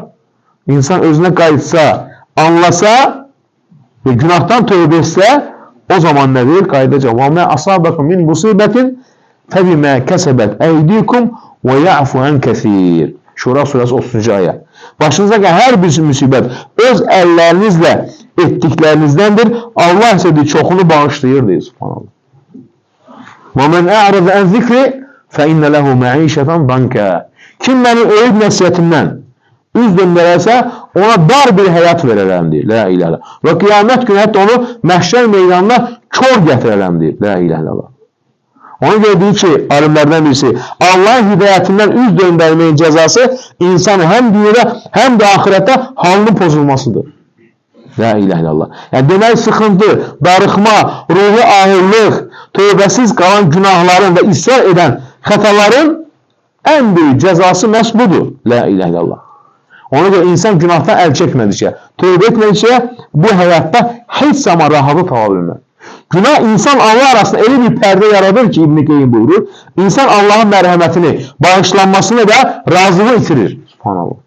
İnsan özünə qayıtsa, anlasa ve günahtan tövbe etse o zaman nedir? Qayıdacaq. وَمَا أَصَابَكُمْ مِنْ مُصِيبَةٍ فَبِمَا كَسَبَتْ اَيْدِيكُمْ وَيَعْفُ عَنْ كَثِيرٍ. Şura surəsi 30-cu ayə. Başınıza gələn hər bir müsibət öz əllərinizlə etdiklərinizdəndir. Allah isə çoxunu bağışlayır deyir. Subhanallah. وَمَنْ اَعْرَضَ اَنْ ذِكْرِ فَاِنَّ لَهُ مَعِيشَةً ضَنْكَ. Kim mənim öyüd nəsiyyətimdən üz döndərərsə, ona dar bir həyat verərəm deyir. La ilahe illallah. Və qiyamət günü hətta onu məhşər meydanına kör gətirərəm deyir. La ilahe illallah. Ona görə deyir ki, alimlərdən birisi, Allahın hidayətindən üz döndərməyin cəzası insanı həm dünyada, həm də ahirətdə halının pozulmasıdır. La ilahe illallah. Yəni, demək sıxıntı, darıxma, ruhi ahirlik, tövbəsiz qalan günahların və israr edən xətaların ən böyük cəzası məhz budur. La ilahe illallah. Ona görə insan günahdan əl çəkmədikcə, tövbə etmədikcə bu həyatda heç zaman rahatı tapa bilmir. Günah insan Allah arasında elə bir pərdə yaradır ki, İbn-i Qeym buyurur, insan Allahın mərhəmətini, bağışlanmasını və razılığı itirir. Subhanallah.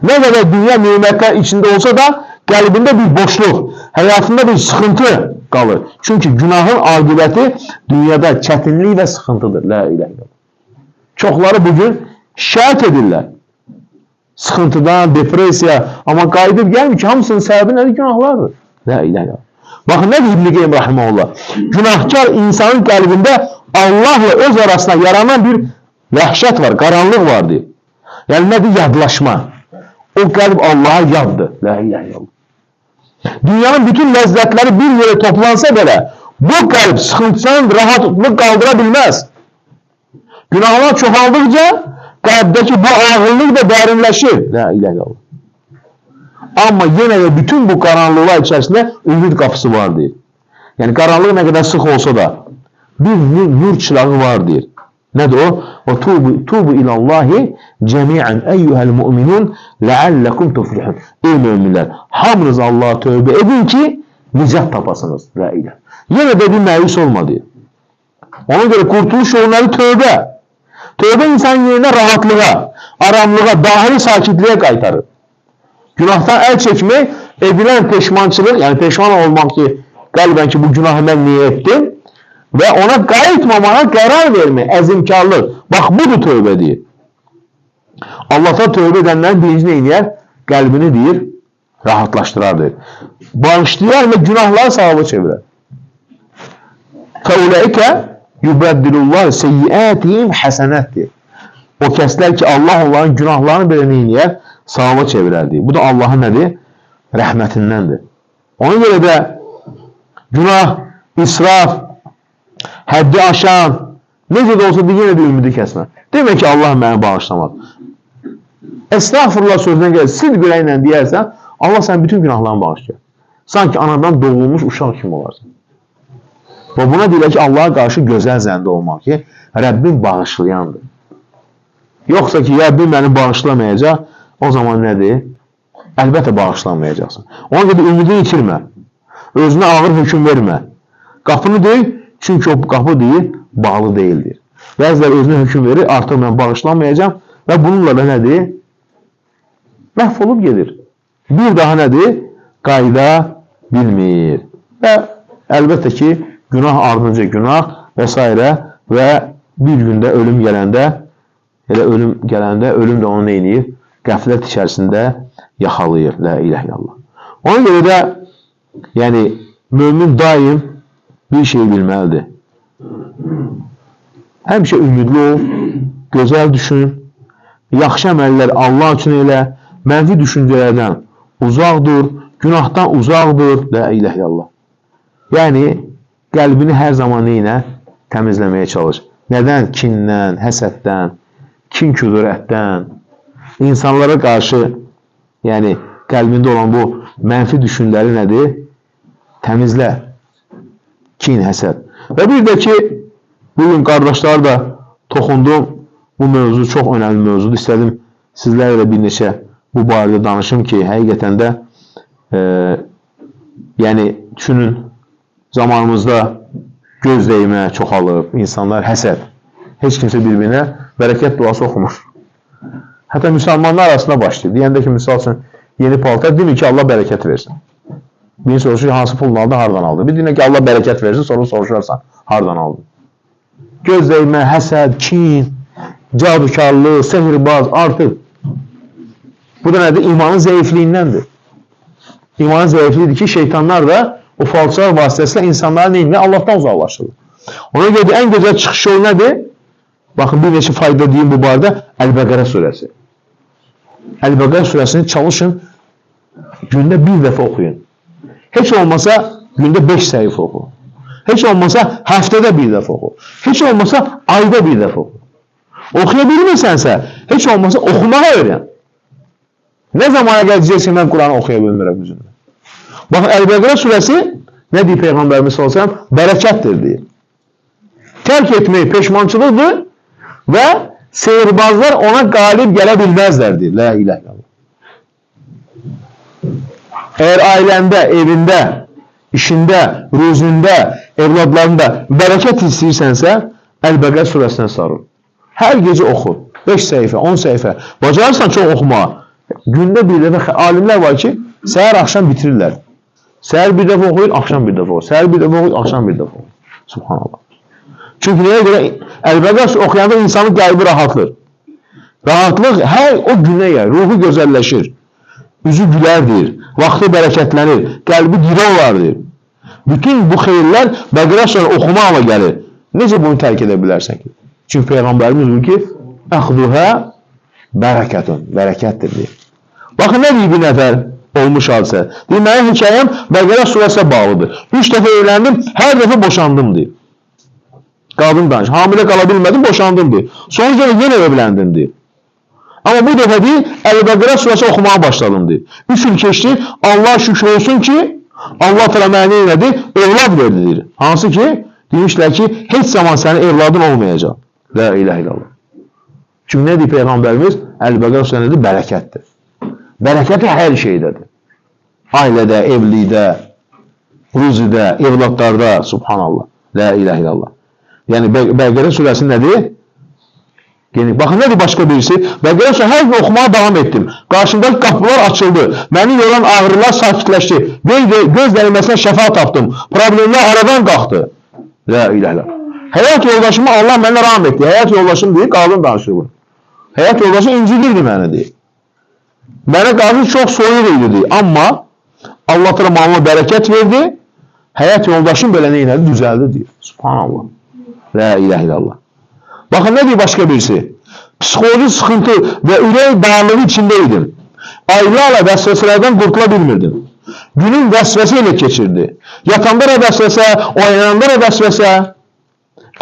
Nə qədər dünya nimətlər içində olsa da, qəlbində bir boşluq, həyatında bir sıxıntı qalır. Çünki günahın aqibəti dünyada çətinlik və sıxıntıdır. La ilahe illallah. Çoxları bugün şikayət edirlər. Sıxıntıdan, depresiya. Amma qayıdıb gəlmir ki, hamısının səbəbi nədir? Günahlardır. La ilahe illallah. Baxın, nədir İbn-i Qeym rahimehullah? Günahkar insanın qəlbində Allahla öz arasında yaranan bir vəhşət var, qaranlıq var deyir. Yəni, nədir? Yadlaşma. O qəlb Allaha yaddır. La ilahe illallah. Dünyanın bütün ləzzətləri bir yerə toplansa belə, bu qəlb sıxıntısından rahatlıq qaldıra bilməz. Günahlar çoxaldıqca qəlbdəki bu ağırlıq da dərinləşir. La ilahe illallah. Amma yenə də bütün bu qaranlıqlar içərisində ümid qapısı var deyir. Yəni qaranlıq nə qədər sıx olsa da bir nur çırağı var deyir. Nədir o? Və tubu ilallahi cəmiən əyyuhəl müminun ləalləkum tuflihun. Ey müminlər, hamınız Allah'a tövbə edin ki, nicat tapasınız. La ilahe. Yenə də bir məyus olma deyir. Ona görə qurtuluş yolları tövbə. Tövbə insanın yerinə rahatlığa, aramlığa, dahili sakitliğe qaytarır. Günahdan əl çəkmək, edilən peşmançılıq, yəni peşman olmaq ki, qəlbən ki, bu günahı mən niyə etdim və ona qayıtmamağa qərar vermək, əzimkarlıq. Bax, budur tövbə deyir. Allah'tan tövbə edənlərin birinci neyniyər? Qəlbini deyir, rahatlaşdırar deyir. Bağışlayar və günahları savaba çevirər. Fəuləikə yubəddilullah seyyiətihim həsənət deyir. O kəslər ki, Allah onların günahlarını belə neyniyər? Savaba çevirər deyir. Bu da Allahın nədir? Rəhmətindəndir. Ona görə də günah, israf, həddi aşan, necə də olsa yenə də ümidi kəsmə. Demək ki, Allah məni bağışlamaz. Estağfurullah sözünə gəlir, sil qürəklə deyərsən, Allah sən bütün günahlarını bağışlayır. Sanki anadan doğulmuş uşaq kimi olarsan. Və buna deyilə ki, Allah'a qarşı gözəl zəndə olmaq ki, Rəbbim bağışlayandır. Yoxsa ki, Rəbbim məni bağışlamayacaq, o zaman nədir? Əlbəttə bağışlanmayacaqsın. Ona görə ümidini itirmə. Özünə ağır hökm vermə. Qapını deyil, çünki o qapı deyil, bağlı deyildir. Bəzilər özünə hökm verir, artıq mən bağışlanmayacağım və bununla da nədir? Məhv olub gedir. Bir daha nədir? Qayda bilmir. Və əlbəttə ki, günah ardınca günah və s. və bir gündə ölüm gələndə, ölüm də onu neyniyir? Qəflət içərisində yaxalayır. La ilahe illallah. Ona görə də yəni, mömin daim bir şey bilməlidir. Həmişə ümidli ol, gözəl düşün, yaxşı əməllər Allah üçün elə, mənfi düşüncələrdən uzaq dur, günahdan uzaq dur. La ilahe illallah. Yəni, qəlbini hər zaman neynə? Təmizləməyə çalış. Nədən? Kindən, həsəddən, kin-küdurətdən, insanlara qarşı, yəni qəlbində olan bu mənfi düşünləri nədir? Təmizlə. Kin, həsəd. Və bir də ki, bugün qardaşlar da toxundum, bu mövzu çox önəmli mövzudur. İstədim sizlərlə bir neçə bu barədə danışım ki, həqiqətən də yəni düşünün, zamanımızda göz dəymə çoxalıb, insanlar həsəd. Heç kimsə bir-birinə bərəkət duası oxumur. Hətta müsəlmanlar arasında başlayır. Deyəndə ki, misal üçün, yeni paltar, demir ki, Allah bərəkət versin. Birini soruşur, hansı pulunu aldı, hardan aldı? Bir deyinə ki, Allah bərəkət versin, sonra soruşarsan, hardan aldın? Göz dəymə, həsəd, kin, cadukarlı, sehirbaz artıq. Bu da nədir? İmanın zəifliyindəndir. İmanın zəifliyidir ki, şeytanlar da o falçılar vasitəsilə insanları neyinlə? Allahdan uzaqlaşdırır. Ona görə ən gözəl çıxış yolu nədir? Baxın, bir neçə fayda deyim bu barədə. Əl-Bəqərə surəsi. Əl-Bəqərə surəsini çalışın, gündə bir dəfə oxuyun. Heç olmasa gündə 5 səhifə oxu. Heç olmasa həftədə bir dəfə oxu. Heç olmasa ayda bir dəfə oxu. Oxuya bilmirsənsə, heç olmasa oxumağa öyrən. Nə zamana gələcəksə mən Quranı oxuya bilmirəm üzündə. Baxın, Əl-Bəqərə surəsi nə deyir Peyğəmbərimiz sallallahu əleyhi və səlləm? Bərəkətdir deyir. Tərk etmək peşmançılıqdır və sehirbazlar ona qalib gələ bilməzlər deyir. La ilahe illallah. Əgər ailəndə, evində, işində, ruzunda, evladlarında bərəkət istəyirsənsə, Əl-Bəqərə surəsindən sarıl. Hər gecə oxu. 5 səhifə, 10 səhifə. Bacarırsan çox oxumağa. Gündə bir dəfə alimlər var ki, səhər axşam bitirirlər. Səhər bir dəfə oxuyur, axşam bir dəfə oxuyur. Səhər bir dəfə oxuyur, axşam bir dəfə oxuyur. Subhanallah. Çünki nəyə görə? Əl-Bəqərə oxuyanda insanın qəlbi rahatlır. Rahatlıq hər o günə gəlir. Ruhu gözəlləşir. Üzü gülərdir. Vaxtı bərəkətlənir. Qəlbi diri olardır. Bütün bu xeyirlər Bəqərə surəsini oxumaqla gəlir. Necə bunu tərk edə bilərsən ki? Çünki Peyğəmbərimiz buyurur ki, əxduhə bərəkətun, bərəkətdir deyir. Baxın, nə deyir bir nəfər olmuş hadisə? Deyir, mənim hekayəm Bəqərə surəsinə bağlıdır. 3 dəfə evləndim, hər dəfə boşandım deyir. Qadın danış, hamilə qala bilmədim, boşandım deyir. Sonuçta yenə evləndim deyir. Amma bu dəfə deyir, Əl-Bəqərə surəsi oxumağa başladım deyir. 3 il keçdi, Allah şükür olsun ki, Allah təala mənə elədi, evlad verdi deyir. Hansı ki, demişlər ki, heç zaman sənin evladın olmayacaq. La ilahe illallah. Çünki nə deyir Peyğəmbərimiz? Əl-Bəqərə surəsində bərəkətdir. Bərəkəti hər şeydədir. Ailədə, evlilikdə, ruzidə, evladlarda, subhanallah. La ilahe illallah. Yəni Bəqərə surəsi nədir? Baxın, nədir başqa birisi? Bəqərə surəsi hər gün oxumağa davam etdim. Qarşımdakı qapılar açıldı. Məni yoran ağrılar sakitləşdi. Göz dəyməsinə şəfa tapdım. Problemlər aradan qalxdı. La ilahe illallah. Həyat yoldaşımı Allah mənə rəhəm etdi. Həyat yoldaşım deyir, qadın danışır bunu. Həyat yoldaşım incidirdi məni deyir. Mənə qarşı çox soyuq idi deyir. Amma Allah təala mənə bərəkət verdi. Həyat yoldaşım belə nə elədi? Düzəldi deyir. Subhanallah. La ilahe illallah. Baxın, nə deyir başqa birisi? Psixoloji sıxıntı və ürək darlığı içində idim. Aylarla vəsvəsələrdən qurtula bilmirdim. Günün vəsvəsə ilə keçirdi. Yatanda da vəsvəsə, oyananda da vəsvəsə.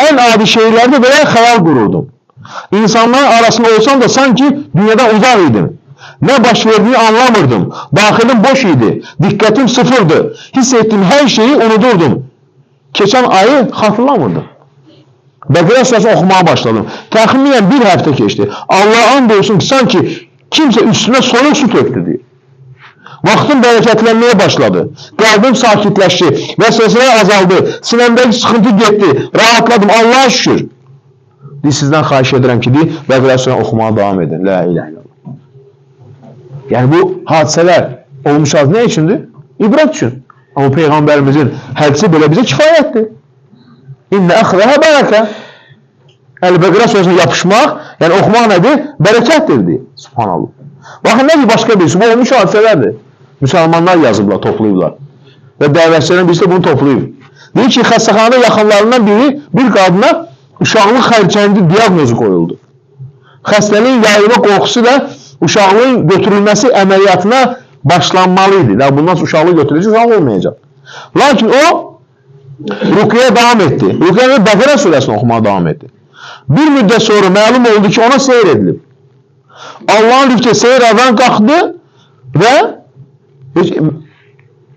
Ən adi şeylərdə belə xəyal qururdum. İnsanların arasında olsam da sanki dünyada uzaq idim. Nə baş verdiyini anlamırdım. Daxilim boş idi. Diqqətim sıfırdı. Hiss etdiyim hər şeyi unudurdum. Keçən ayı xatırlamırdım. Bəqərə surəsini oxumağa başladım. Təxminən bir həftə keçdi. Allah'a and olsun ki, sanki kimsə üstünə soyuq su tökdü deyir. Vaxtım bərəkətlənməyə başladı. Qəlbim sakitləşdi. Vəsvəsələr azaldı. Sinəmdəki sıxıntı getdi. Rahatladım. Allah'a şükür. Sizdən xahiş edirəm ki, Bəqərə surəsini oxumağa davam edin. La ilahe illallah. Yəni bu hadisələr olmuş nə üçündür? İbrət üçün. Amma Peyğəmbərimizin hədisi belə bizə kifayətdir. İnnə əxrəhə bərəkə. Əl-Bəqərə surəsinə yapışmaq, yəni oxumaq nədir? Bərəkətdir deyir. Subhanallah. Baxın, nədir başqa birisi? Bu olmuş hadisələrdir. Müsəlmanlar yazıblar, toplayıblar. Və dəvətçilərin birisi də bunu toplayıb. Deyir ki, xəstəxanada yaxınlarından biri bir qadına uşaqlıq xərçəngi diaqnozu qoyuldu. Xəstəliyin yayılma qorxusu da uşaqlığın götürülməsi əməliyyatına başlanmalıydı. Bundan sonra uşaqlıq götürüləcək, uşaq olmayacaq. Lakin o rukiyə davam etdi. Rukiyə Bəqərə surəsini oxumağa davam etdi. Bir müddət sonra məlum oldu ki, ona seyir edilib. Allah'ın lütfü seyir aradan qalxdı və heç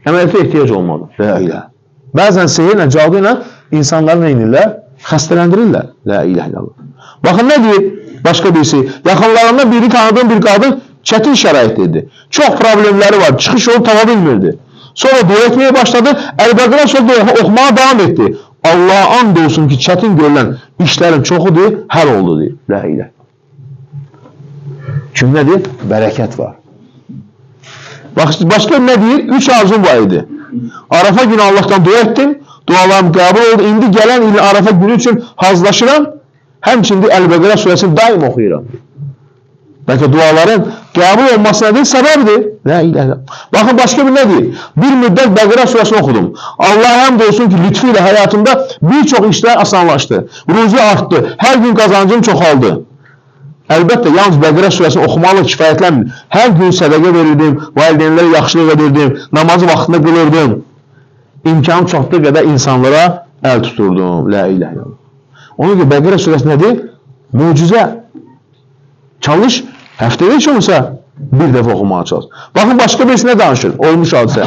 əməliyyata ehtiyac olmadı. La ilahe. Bəzən seyirlə, cadu ilə insanları nə edirlər? Xəstələndirirlər. La ilahe illallah. Baxın, nə deyir başqa birisi? Yaxınlarından biri tanıdığım bir qadın çətin şəraitdeydi. Çox problemləri var. Çıxış yolu tapa bilmirdi. Sonra dua etmeye başladı. Əl-Bəqərə surəsini oxumağa davam etdi. Allah'a and olsun ki, çətin görülən işlərin çoxudur, həll oldu deyir. La ilahe. Çünki nədir? Bərəkət var. Başqa nə deyir? 3 arzum var idi. Arafa günü Allah'tan dua etdim. Dualarım qəbul oldu. İndi gələn ilin Arafa günü üçün hazırlaşıram. Həmçində Əl-Bəqərə surəsini daim oxuyuram. Bəlkə duaların qəbul olmasına deyil, səbəbdir. La ilahe illallah. Baxın, başqa bir nə deyir? Bir müddət Bəqərə surəsini oxudum. Allah həmd olsun ki, lütfü ilə həyatımda bir çox işlər asanlaşdı. Ruzi artdı. Hər gün qazancım çoxaldı. Əlbəttə, yalnız Bəqərə surəsini oxumaqla kifayətlənmir. Hər gün sədəqə verirdim, valideynlərə yaxşılıq edirdim, namazı vaxtında qılırdım. İmkanım çatdığı qədər insanlara əl tuturdum. La ilahe illallah. Ona görə Bəqərə surəsi nədir? Mucizə. Çalış, həftədə heç olmasa bir dəfə oxumağa çalış. Baxın, başqa birisi nə danışır? Olmuş hadisə.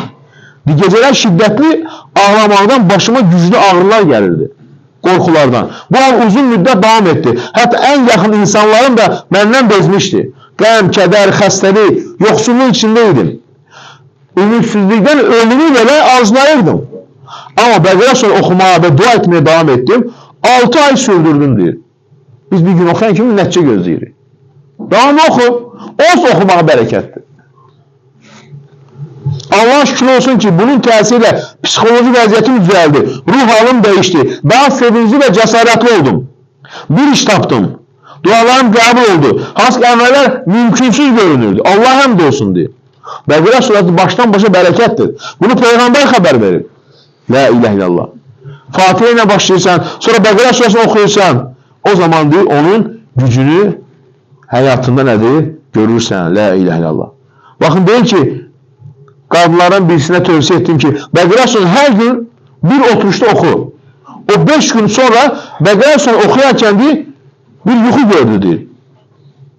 Gecələr şiddətli ağlamaqdan başıma güclü ağrılar gəlirdi. Qorxulardan. Bu hal uzun müddət davam etdi. Hətta ən yaxın insanlarım da məndən bezmişdi. Qəm, kədər, xəstəlik, yoxsulluq içində idim. Ümidsizlikdən ölümü belə arzulayırdım. Amma Bəqərə surəsini oxumağa və dua etməyə davam etdim. 6 ay sürdürdüm deyir. Biz bir gün oxuyan kimi nəticə gözləyirik. Davamlı oxu. Olsa oxumağa bərəkətdir. Allah şükür olsun ki, bunun təsirilə psixoloji vəziyyətim düzəldi. Ruh halım dəyişdi. Daha sevincli və cəsarətli oldum. Bir iş tapdım. Dualarım qəbul oldu. Hansı əməllər mümkünsüz görünürdü. Allah həmd olsun deyir. Bəqərə surəsi başdan başa bərəkətdir. Bunu Peyğəmbər xəbər verir. La ilahe illallah. Fatihə ilə başlayırsan, sonra Bəqərə surəsini oxuyursan, o zaman deyir, onun gücünü həyatında nədir? Görürsən. La ilahe illallah. Baxın, deyir ki, qadınların birisinə tövsiyə etdim ki, Bəqərə surəsini hər gün bir oturuşda oxu. O 5 gün sonra Bəqərə surəsini oxuyarkən deyir, bir yuxu gördü deyir.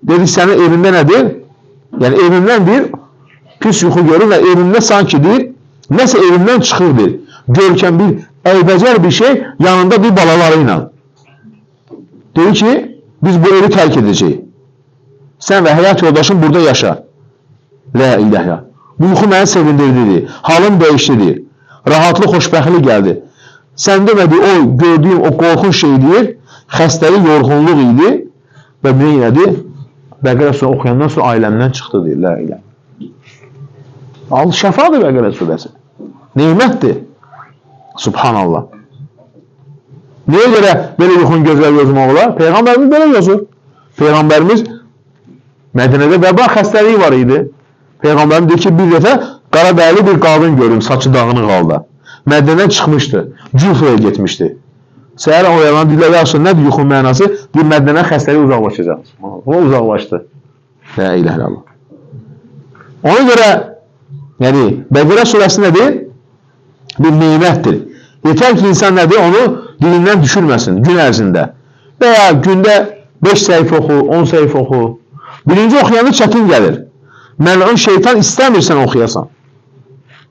Dedi, sənin evində nədir? Yəni evimdən deyir, pis yuxu görür və evimdə sanki deyir, nəsə evimdən çıxır deyir. Görkən bir əybəcər bir şey yanında bir balaları ilə. Deyir ki, biz bu evi tərk edəcəyik. Sən və həyat yoldaşın burada yaşa. La ilahe. Bu yuxu məni sevindirdi deyir. Halım dəyişdi deyir. Rahatlıq, xoşbəxtlik gəldi. Sən demədi, o gördüyüm o qorxunç şey deyir, xəstəlik, yorğunluq idi və nə elədi? Bəqərə surəsini oxuyandan sonra ailəmdən çıxdı deyir. La ilahe. Al, şəfadır Bəqərə surəsi. Neymətdir. Subhanallah. Niyə görə belə yuxun gözəl yazmaq olar? Peyğəmbərimiz belə yazır. Peyğəmbərimiz Mədinədə vəba xəstəliyi var idi. Peyğəmbərim deyir ki, bir dəfə qaradərili bir qadın görüm, saçı dağınıq halda. Mədinədən çıxmışdı, Cüfrəyə getmişdi. Səhər oyanan dilə yaxşı, nədir yuxun mənası? Bir Mədinədən xəstəliyi uzaqlaşacaq. O uzaqlaşdı. La ilahe illallah. Ona görə, yəni, Bəqərə surəsi nədir? Bir neymətdir. Yetər ki, insan nədir? Onu dilindən düşürməsin gün ərzində. Və ya gündə 5 səhifə oxu, 10 səhifə oxu. Birinci oxuyanda çətin gəlir. Məlun şeytan istəmirsən oxuyasan.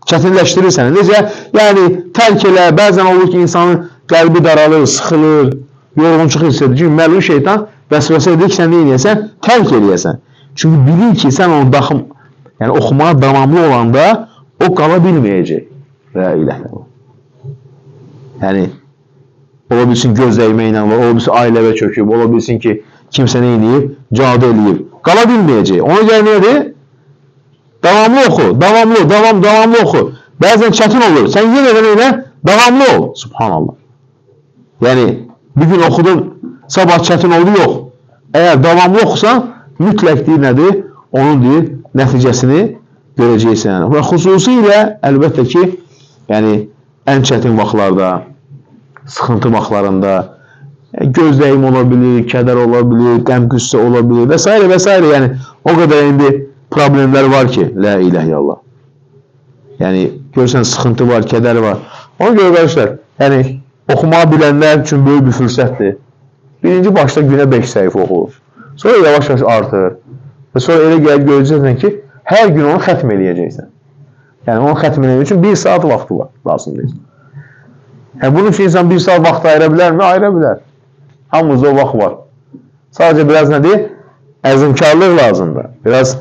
Çətinləşdirir səni. Necə? Yəni, tərk elə, bəzən olur ki, insanın qəlbi daralır, sıxılır, yorğunçuq hiss edir. Çünki məlun şeytan vəsvəsə edir ki, sən nə eləyəsən? Tərk eləyəsən. Çünki bilir ki, sən onu daxım, yəni oxumağa davamlı olanda o qala bilməyəcək. La ilahe illallah. Yəni, ola bilsin göz dəyməklə, ola bilsin ailəvə çöküb, ola bilsin ki, kimsə nə eləyib? Cadu eləyib. Qala bilməyəcək. Ona görə nədir? Davamlı oxu, davamlı oxu. Bəzən çətin olur. Sən yenə də elə davamlı ol. Subhanallah. Yəni, bir gün oxudun, sabah çətin oldu, yox. Əgər davamlı oxusan, mütləq deyir nədir? Onun deyir, nəticəsini görəcəksən. Və xüsusilə, əlbəttə ki, yəni, ən çətin vaxtlarda, sıxıntı vaxtlarında, gözdəyim ola bilir, kədər ola bilir, qəm-qüssə ola bilir və s. və s. Yəni, o qədər indi problemlər var ki, la ilahe illallah. Yəni, görürsən, sıxıntı var, kədər var. Ona görə qardaşlar, yəni, oxumağı bilənlər üçün böyük bir fürsətdir. Birinci başda günə 5 səhifə oxu. Sonra yavaş-yavaş artır. Və sonra elə gəlib görəcəksən ki, hər gün onu xətm eləyəcəksən. Yəni, onu xətm eləmək üçün 1 saat vaxtı var, lazımdır. Yəni, bunun üçün insan 1 saat vaxt ayıra bilərmi? Ayıra bilər. Hamımızda o vaxt var. Sadəcə biraz nədir? Əzimkarlıq lazımdır. Biraz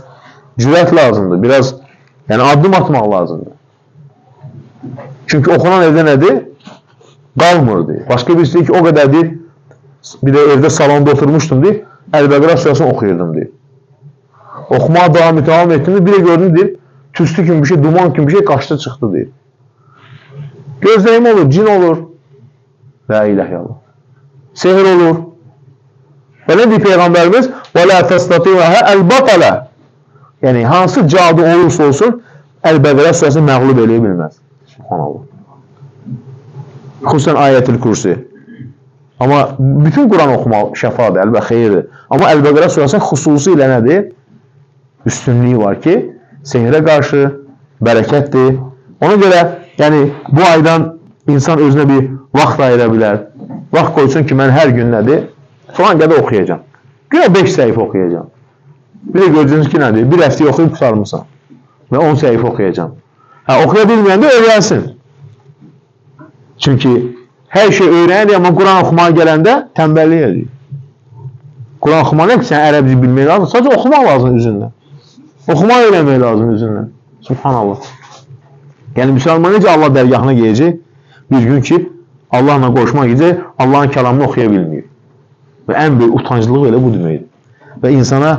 cürət lazımdır. Biraz, yəni, addım atmaq lazımdır. Çünki oxunan evdə nədir? Qalmır, deyir. Başqa birisi deyir ki, o qədər deyir, bir də evdə salonda oturmuşdum, deyir, Əl-Bəqərə surəsini oxuyurdum, deyir. Oxumağa davam etdim, bir də gördüm, deyir, tüstü kimi bir şey, duman kimi bir şey qaçdı, çıxdı, deyir. Gözləyim olur, cin olur. La ilahe illallah. Sehir olur. Və nə deyir Peyğəmbərimiz? Və la təstatiyuhə əl-batala. Yəni, hansı cadu olursa olsun, Əl-Bəqərə surəsini məğlub eləyə bilməz. Subhanallah. Xüsusən ayət-ül kürsi. Amma bütün Quran oxumaq şəfadır, əlbəttə xeyirdir. Amma Əl-Bəqərə surəsinin xüsusi ilə nədir? Üstünlüyü var ki, sehrə qarşı bərəkətdir. Ona görə, yəni, bu aydan insan özünə bir vaxt ayıra bilər. Vaxt qoysun ki, mən hər gün nədir? Falan qədər oxuyacam. Günə 5 səhifə oxuyacam. Bir də görəcəksiniz ki, nədir? Bir həftə oxuyub qutarmısan. Və 10 səhifə oxuyacam. Oxuya bilməyəndə öyrənsin. Çünki hər şey öyrənir, amma Quran oxumağa gələndə tənbəllik edir. Quran oxumaq nə ki, sən ərəbci bilmək lazım, sadəcə oxumaq lazım üzündən. Oxumaq öyrənmək lazım üzündən. Subhanallah. Yəni, müsəlman necə Allah dərgahına geyəcək? Bir gün ki, Allahla qoşmaq gecək, Allahın kəlamını oxuya bilməyir. Və ən böyük utanclıq elə bu deməkdir. Və insana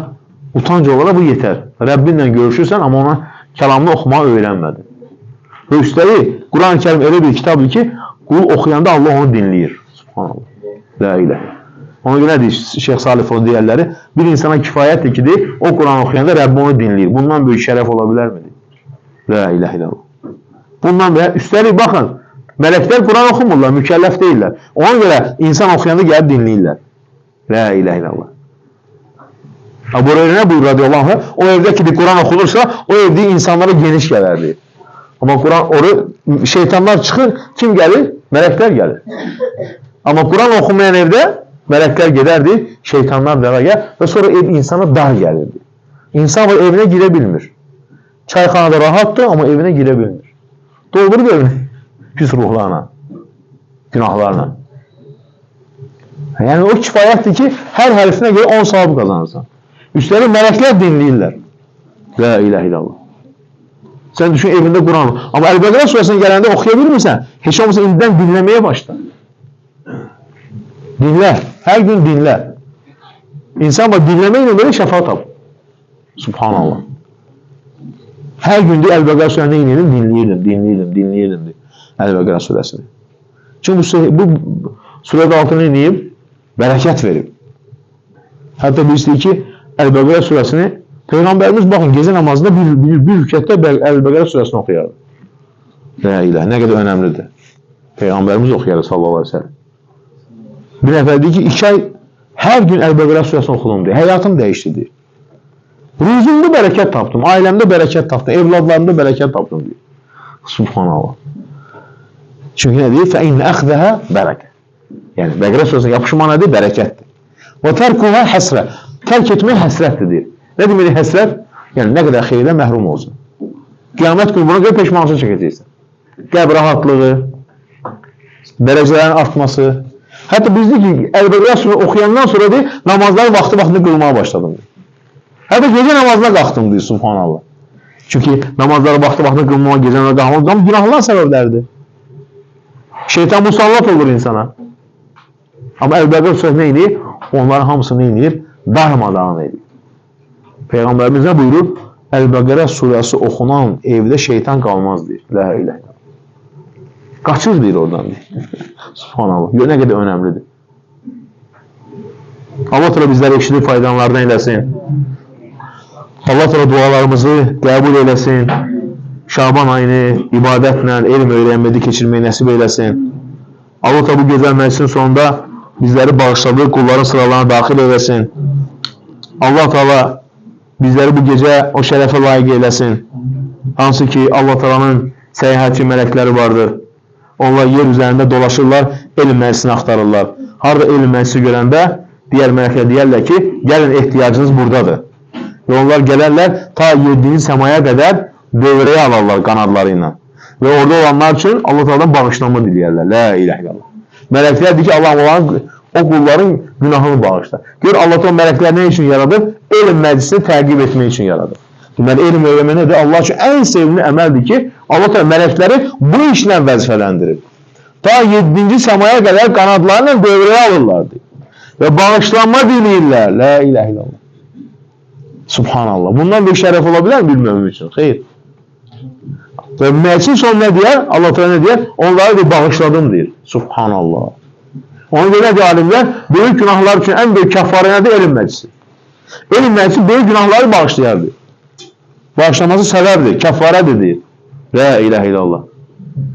utanc olaraq bu yetər. Rəbbinlə görüşürsən, amma ona kəlamını oxumağı öyrənmədin. Və üstəlik, Quran-ı Kərim elə bir kitabdır ki, qul oxuyanda Allah onu dinləyir. Subhanallah. La ilahe. Ona görə nə deyir Şeyx Salih o deyərləri? Bir insana kifayətdir ki, deyir, o Quran oxuyanda Rəbbi onu dinləyir. Bundan böyük şərəf ola bilərmi? La ilahe illallah. Bundan belə, üstəlik baxın, mələklər Quran oxumurlar, mükəlləf deyirlər. Ona görə insan oxuyanda gəlib dinləyirlər. La ilahe illallah. Əbu Hüreyrə buyur radiyallahu anh, o evdə ki, Quran oxulursa, o evdə insanlara geniş gələrdi. Amma Quran, şeytanlar çıxır, kim gəlir? Mələklər gəlir. Amma Quran oxumayan evdə mələklər gedərdi, şeytanlar da gəlir və sonra ev insana dar gəlirdi. İnsan evinə girə bilmir. Çayxanada rahatdır, amma evinə girə bilmir. Doldurur evinə pis ruhlarla, günahlarla. Yəni o kifayətdir ki, hər hərfinə görə 10 savab qazanırsan. Üstəlik mələklər dinləyirlər. La ilahe illallah. Sən düşün evində Quran. Amma Əl-Bəqərə surəsində gələndə oxuya bilmirsən, heç olmasa indidən dinləməyə başla. Dinlə, hər gün dinlə. İnsan dinləməklə belə şəfa tapır. Subhanallah. Hər gün deyir Əl-Bəqərə surəsində dinləyirdim. Əl-Bəqərə surəsində. Çünki bu surədə altına inəyib, bərəkət verib. Hətta birisi deyir ki, Əl-Bəqərə surəsini Peyğəmbərimiz baxın, gecə namazında bir rükətdə Əl-Bəqərə surəsini oxuyardı. La ilahe, nə qədər önəmlidir. Peyğəmbərimiz oxuyardı sallallahu aleyhi ve sellem. Bir nəfər deyir ki, 2 ay hər gün Əl-Bəqərə surəsini oxudum deyir. Həyatım dəyişdi deyir. Ruzumda bərəkət tapdım, ailəmdə bərəkət tapdım, evladlarımda bərəkət tapdım deyir. Subhanallah. Çünki nə deyir? فَاِنَّ əxdəhə bərəkət. Yəni, Bəqərə surəsində yapışma nədir? Bərəkətdir. Və tərkuhə həsrə. Tərk etmək həsrətdir deyir. Nə demək həsrət? Yəni, nə qədər xeyirlə məhrum olsun. Qiyamət günü buna görə peşmançılıq çəkəcəksən. Qəbr rahatlığı, dərəcələrin artması. Hətta biz deyik ki, Əl-Bəqərə surəsini oxuyandan sonra deyir, namazları vaxtı-vaxtında qılmağa başladım deyir. Hətta gecə namazına qalxdım deyir, subhanallah. Çünki namazları vaxtı-vaxtında qılmağa gecə namazına qalxmaq günahlar səbəblərdir. Şeytan musallat olur insana. Amma Əl-Bəqərə surəsi nə edir? Onların hamısını nə edir? Darmadağın edir. Peyğəmbərimiz nə buyurur? Əl-Bəqərə surəsi oxunan evdə şeytan qalmaz deyir. La ilahe. Qaçır deyir oradan deyir. Subhanallah. Nə qədər önəmlidir. Allah təala bizləri eşidib faydalardan eləsin. Allah təala dualarımızı qəbul eləsin. Şaban ayını ibadətlə, elm öyrənmədə keçirməyi nəsib eləsin. Allah təala bu gözəl məclisin sonunda bizləri bağışladığı qulların sıralarına daxil eləsin. Allah təala bizləri bu gecə o şərəfə layiq eləsin. Hansı ki Allah təalanın səyahətçi mələkləri vardır. Onlar yer üzərində dolaşırlar, elm məclisini axtarırlar. Harada elm məclisi görəndə digər mələklər deyərlər ki, gəlin ehtiyacınız buradadır. Və onlar gələrlər ta 7-ci səmaya qədər dövrəyə alarlar qanadları ilə. Və orada olanlar üçün Allah təaladan bağışlanma diləyərlər. La ilahe illallah. Mələklər deyir ki, Allah o qulların günahını bağışlar. Gör Allah təala mələklər nə üçün yaradır? Elm məclisini təqib etmək üçün yaradır. Deməli, elm öyrənmə nədir? Allah üçün ən sevimli əməldir ki, Allah təala mələkləri bu işlə vəzifələndirir. Ta 7-ci səmaya qədər qanadlarla dövrəyə alırlar. Və bağışlanma diləyirlər. La ilahe illallah. Subhanallah. Bundan bir şərəf ola bilər mi bilməm üçün? Xeyr. Və məclisin son nə deyər? Allah təala nə deyər? Onları bir bağışladım deyir. Subhanallah. Ona görə ki, alimlər böyük günahlar üçün ən böyük kəffarə nədir? Elm məclisi. Elm məclisi böyük günahları bağışlayardı. Bağışlaması səbəbdir, kəffarədir deyir. La ilahe illallah.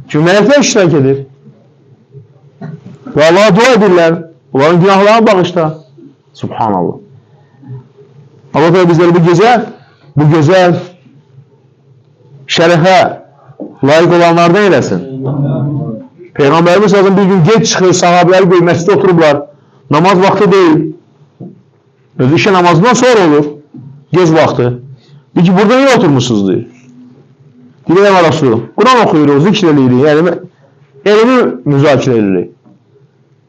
Çünki mələklər iştirak edir. Və Allah'a dua edirlər. Onların günahlarını bağışla. Subhanallah. Allah da bizləri bu gözəl şərəfə layiq olanlardan eləsin. Peyğəmbərimiz bir gün geç çıxır, sahabələri görür, məsciddə oturublar. Namaz vaxtı deyil. Özü işə namazından sonra olur. Gec vaxtı. Deyir ki, burada niyə oturmuşsunuz deyir. Deyir, ey Rasulullah, Quran oxuyuruq, zikr edirik, yəni elmi müzakirə edirik.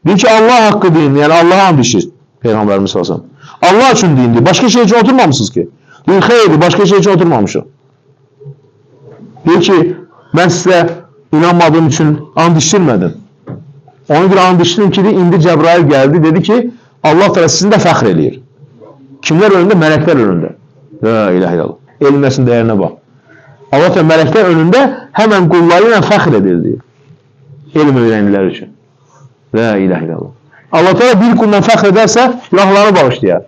Deyir ki, Allah haqqı deyin, yəni Allah'a and içir Peyğəmbərimiz sallallahu əleyhi və səlləm. Allah üçün deyin deyir. Başqa şey üçün oturmamışsınız ki. Deyir, xeyr, başqa şey üçün oturmamışıq. Deyir ki, mən sizə inanmadığım üçün and içdirmədim. Ona görə and içdim ki, indi Cəbrail gəldi, dedi ki, Allah təala sizinlə fəxr eləyir. Kimlər önündə? Mələklər önündə. La ilahe illallah. Elməsinin dəyərinə bax. Allah təala mələklər önündə həmən qulları ilə fəxr edir deyir. Elm öyrənilər üçün. La ilahe illallah. Allah təala bir quldan fəxr edərsə, günahlarını bağışlayar.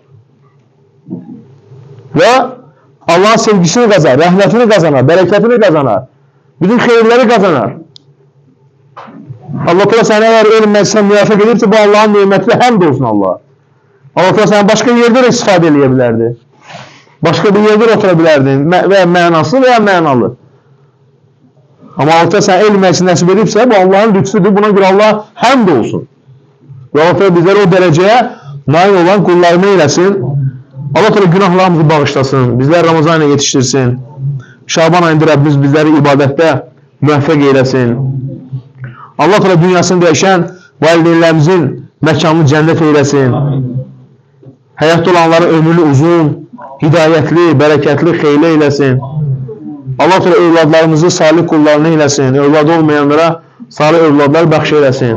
Və Allahın sevgisini qazanar, rəhmətini qazanar, bərəkətini qazanar. Bütün xeyirləri qazanar. Allah təala sənə əgər elm məclisinə müvəffəq edirsə, bu Allahın nemətilə həmd olsun Allah. Allah təala səni başqa yerdə də istifadə edə bilərdi. Başqa bir yerdə otura bilərdin və mənasız və ya mənalı. Amma Allah təala sənə elm məclisi nəsib edibsə, bu Allahın lütfüdür. Buna görə Allah həmd olsun. Və Allah təala bizləri o dərəcəyə nail olan qullarını eləsin. Allah təala günahlarımızı bağışlasın. Bizləri Ramazan ayına yetişdirsin. Şaban ayında Rəbbimiz bizləri ibadətdə müvəffəq eyləsin. Allah təala dünyasını dəyişən valideynlərimizin məkanını cənnət eyləsin. Həyatda olanların ömrünü uzun, hidayətli, bərəkətli, xeyirli eyləsin. Allah təala övladlarımızı salih qullarını eyləsin. Övladı olmayanlara salih övladlar bəxş eyləsin.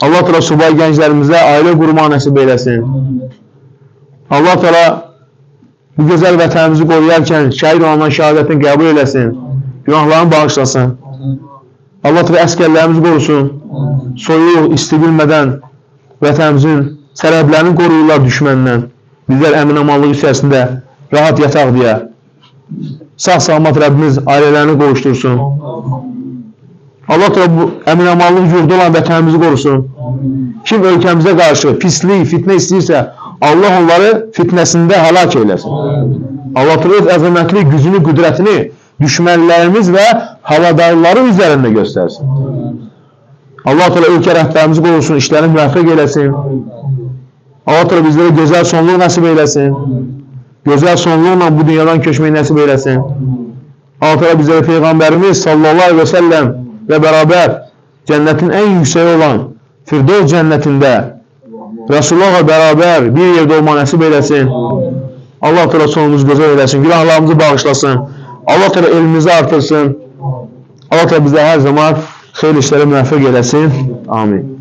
Allah təala subay gənclərimizə ailə qurma nəsib eyləsin. Allah təala bu gözəl vətənimizi qoruyarkən şəhid olanların şəhadətini qəbul eləsin. Günahlarını bağışlasın. Allah təala əskərlərimizi qorusun. Soyuq, isti bilmədən vətənimizin sərhədlərini qoruyurlar düşməndən. Bizlər əmin-amanlıq içərisində rahat yataq deyə. Sağ-salamat Rəbbimiz ailələrini qovuştursun. Allah təala bu əmin-amanlıq yurdu olan vətənimizi qorusun. Kim ölkəmizə qarşı pislik, fitnə istəyirsə, Allah onları fitnəsində həlak eyləsin. Allah təala öz əzəmətli gücünü, qüdrətini düşmənlərimiz və havadarları üzərində göstərsin. Allah təala ölkə rəhbərimizi qorusun, işlərini müvəffəq eyləsin. Allah təala bizlərə gözəl sonluq nəsib eyləsin. Gözəl sonluqla bu dünyadan köçməyi nəsib eyləsin. Allah təala bizlərə Peyğəmbərimiz sallallahu əleyhi və səlləm və bərabər cənnətin ən yüksəyi olan Firdevs cənnətində Resulullahla bərabər bir yerdə olma nəsib eyləsin. Allah təala sonumuzu gözəl eyləsin. Günahlarımızı bağışlasın. Allah təala elmimizi artırsın. Allah təala bizə hər zaman xeyir işlərə müvəffəq eyləsin. Amin.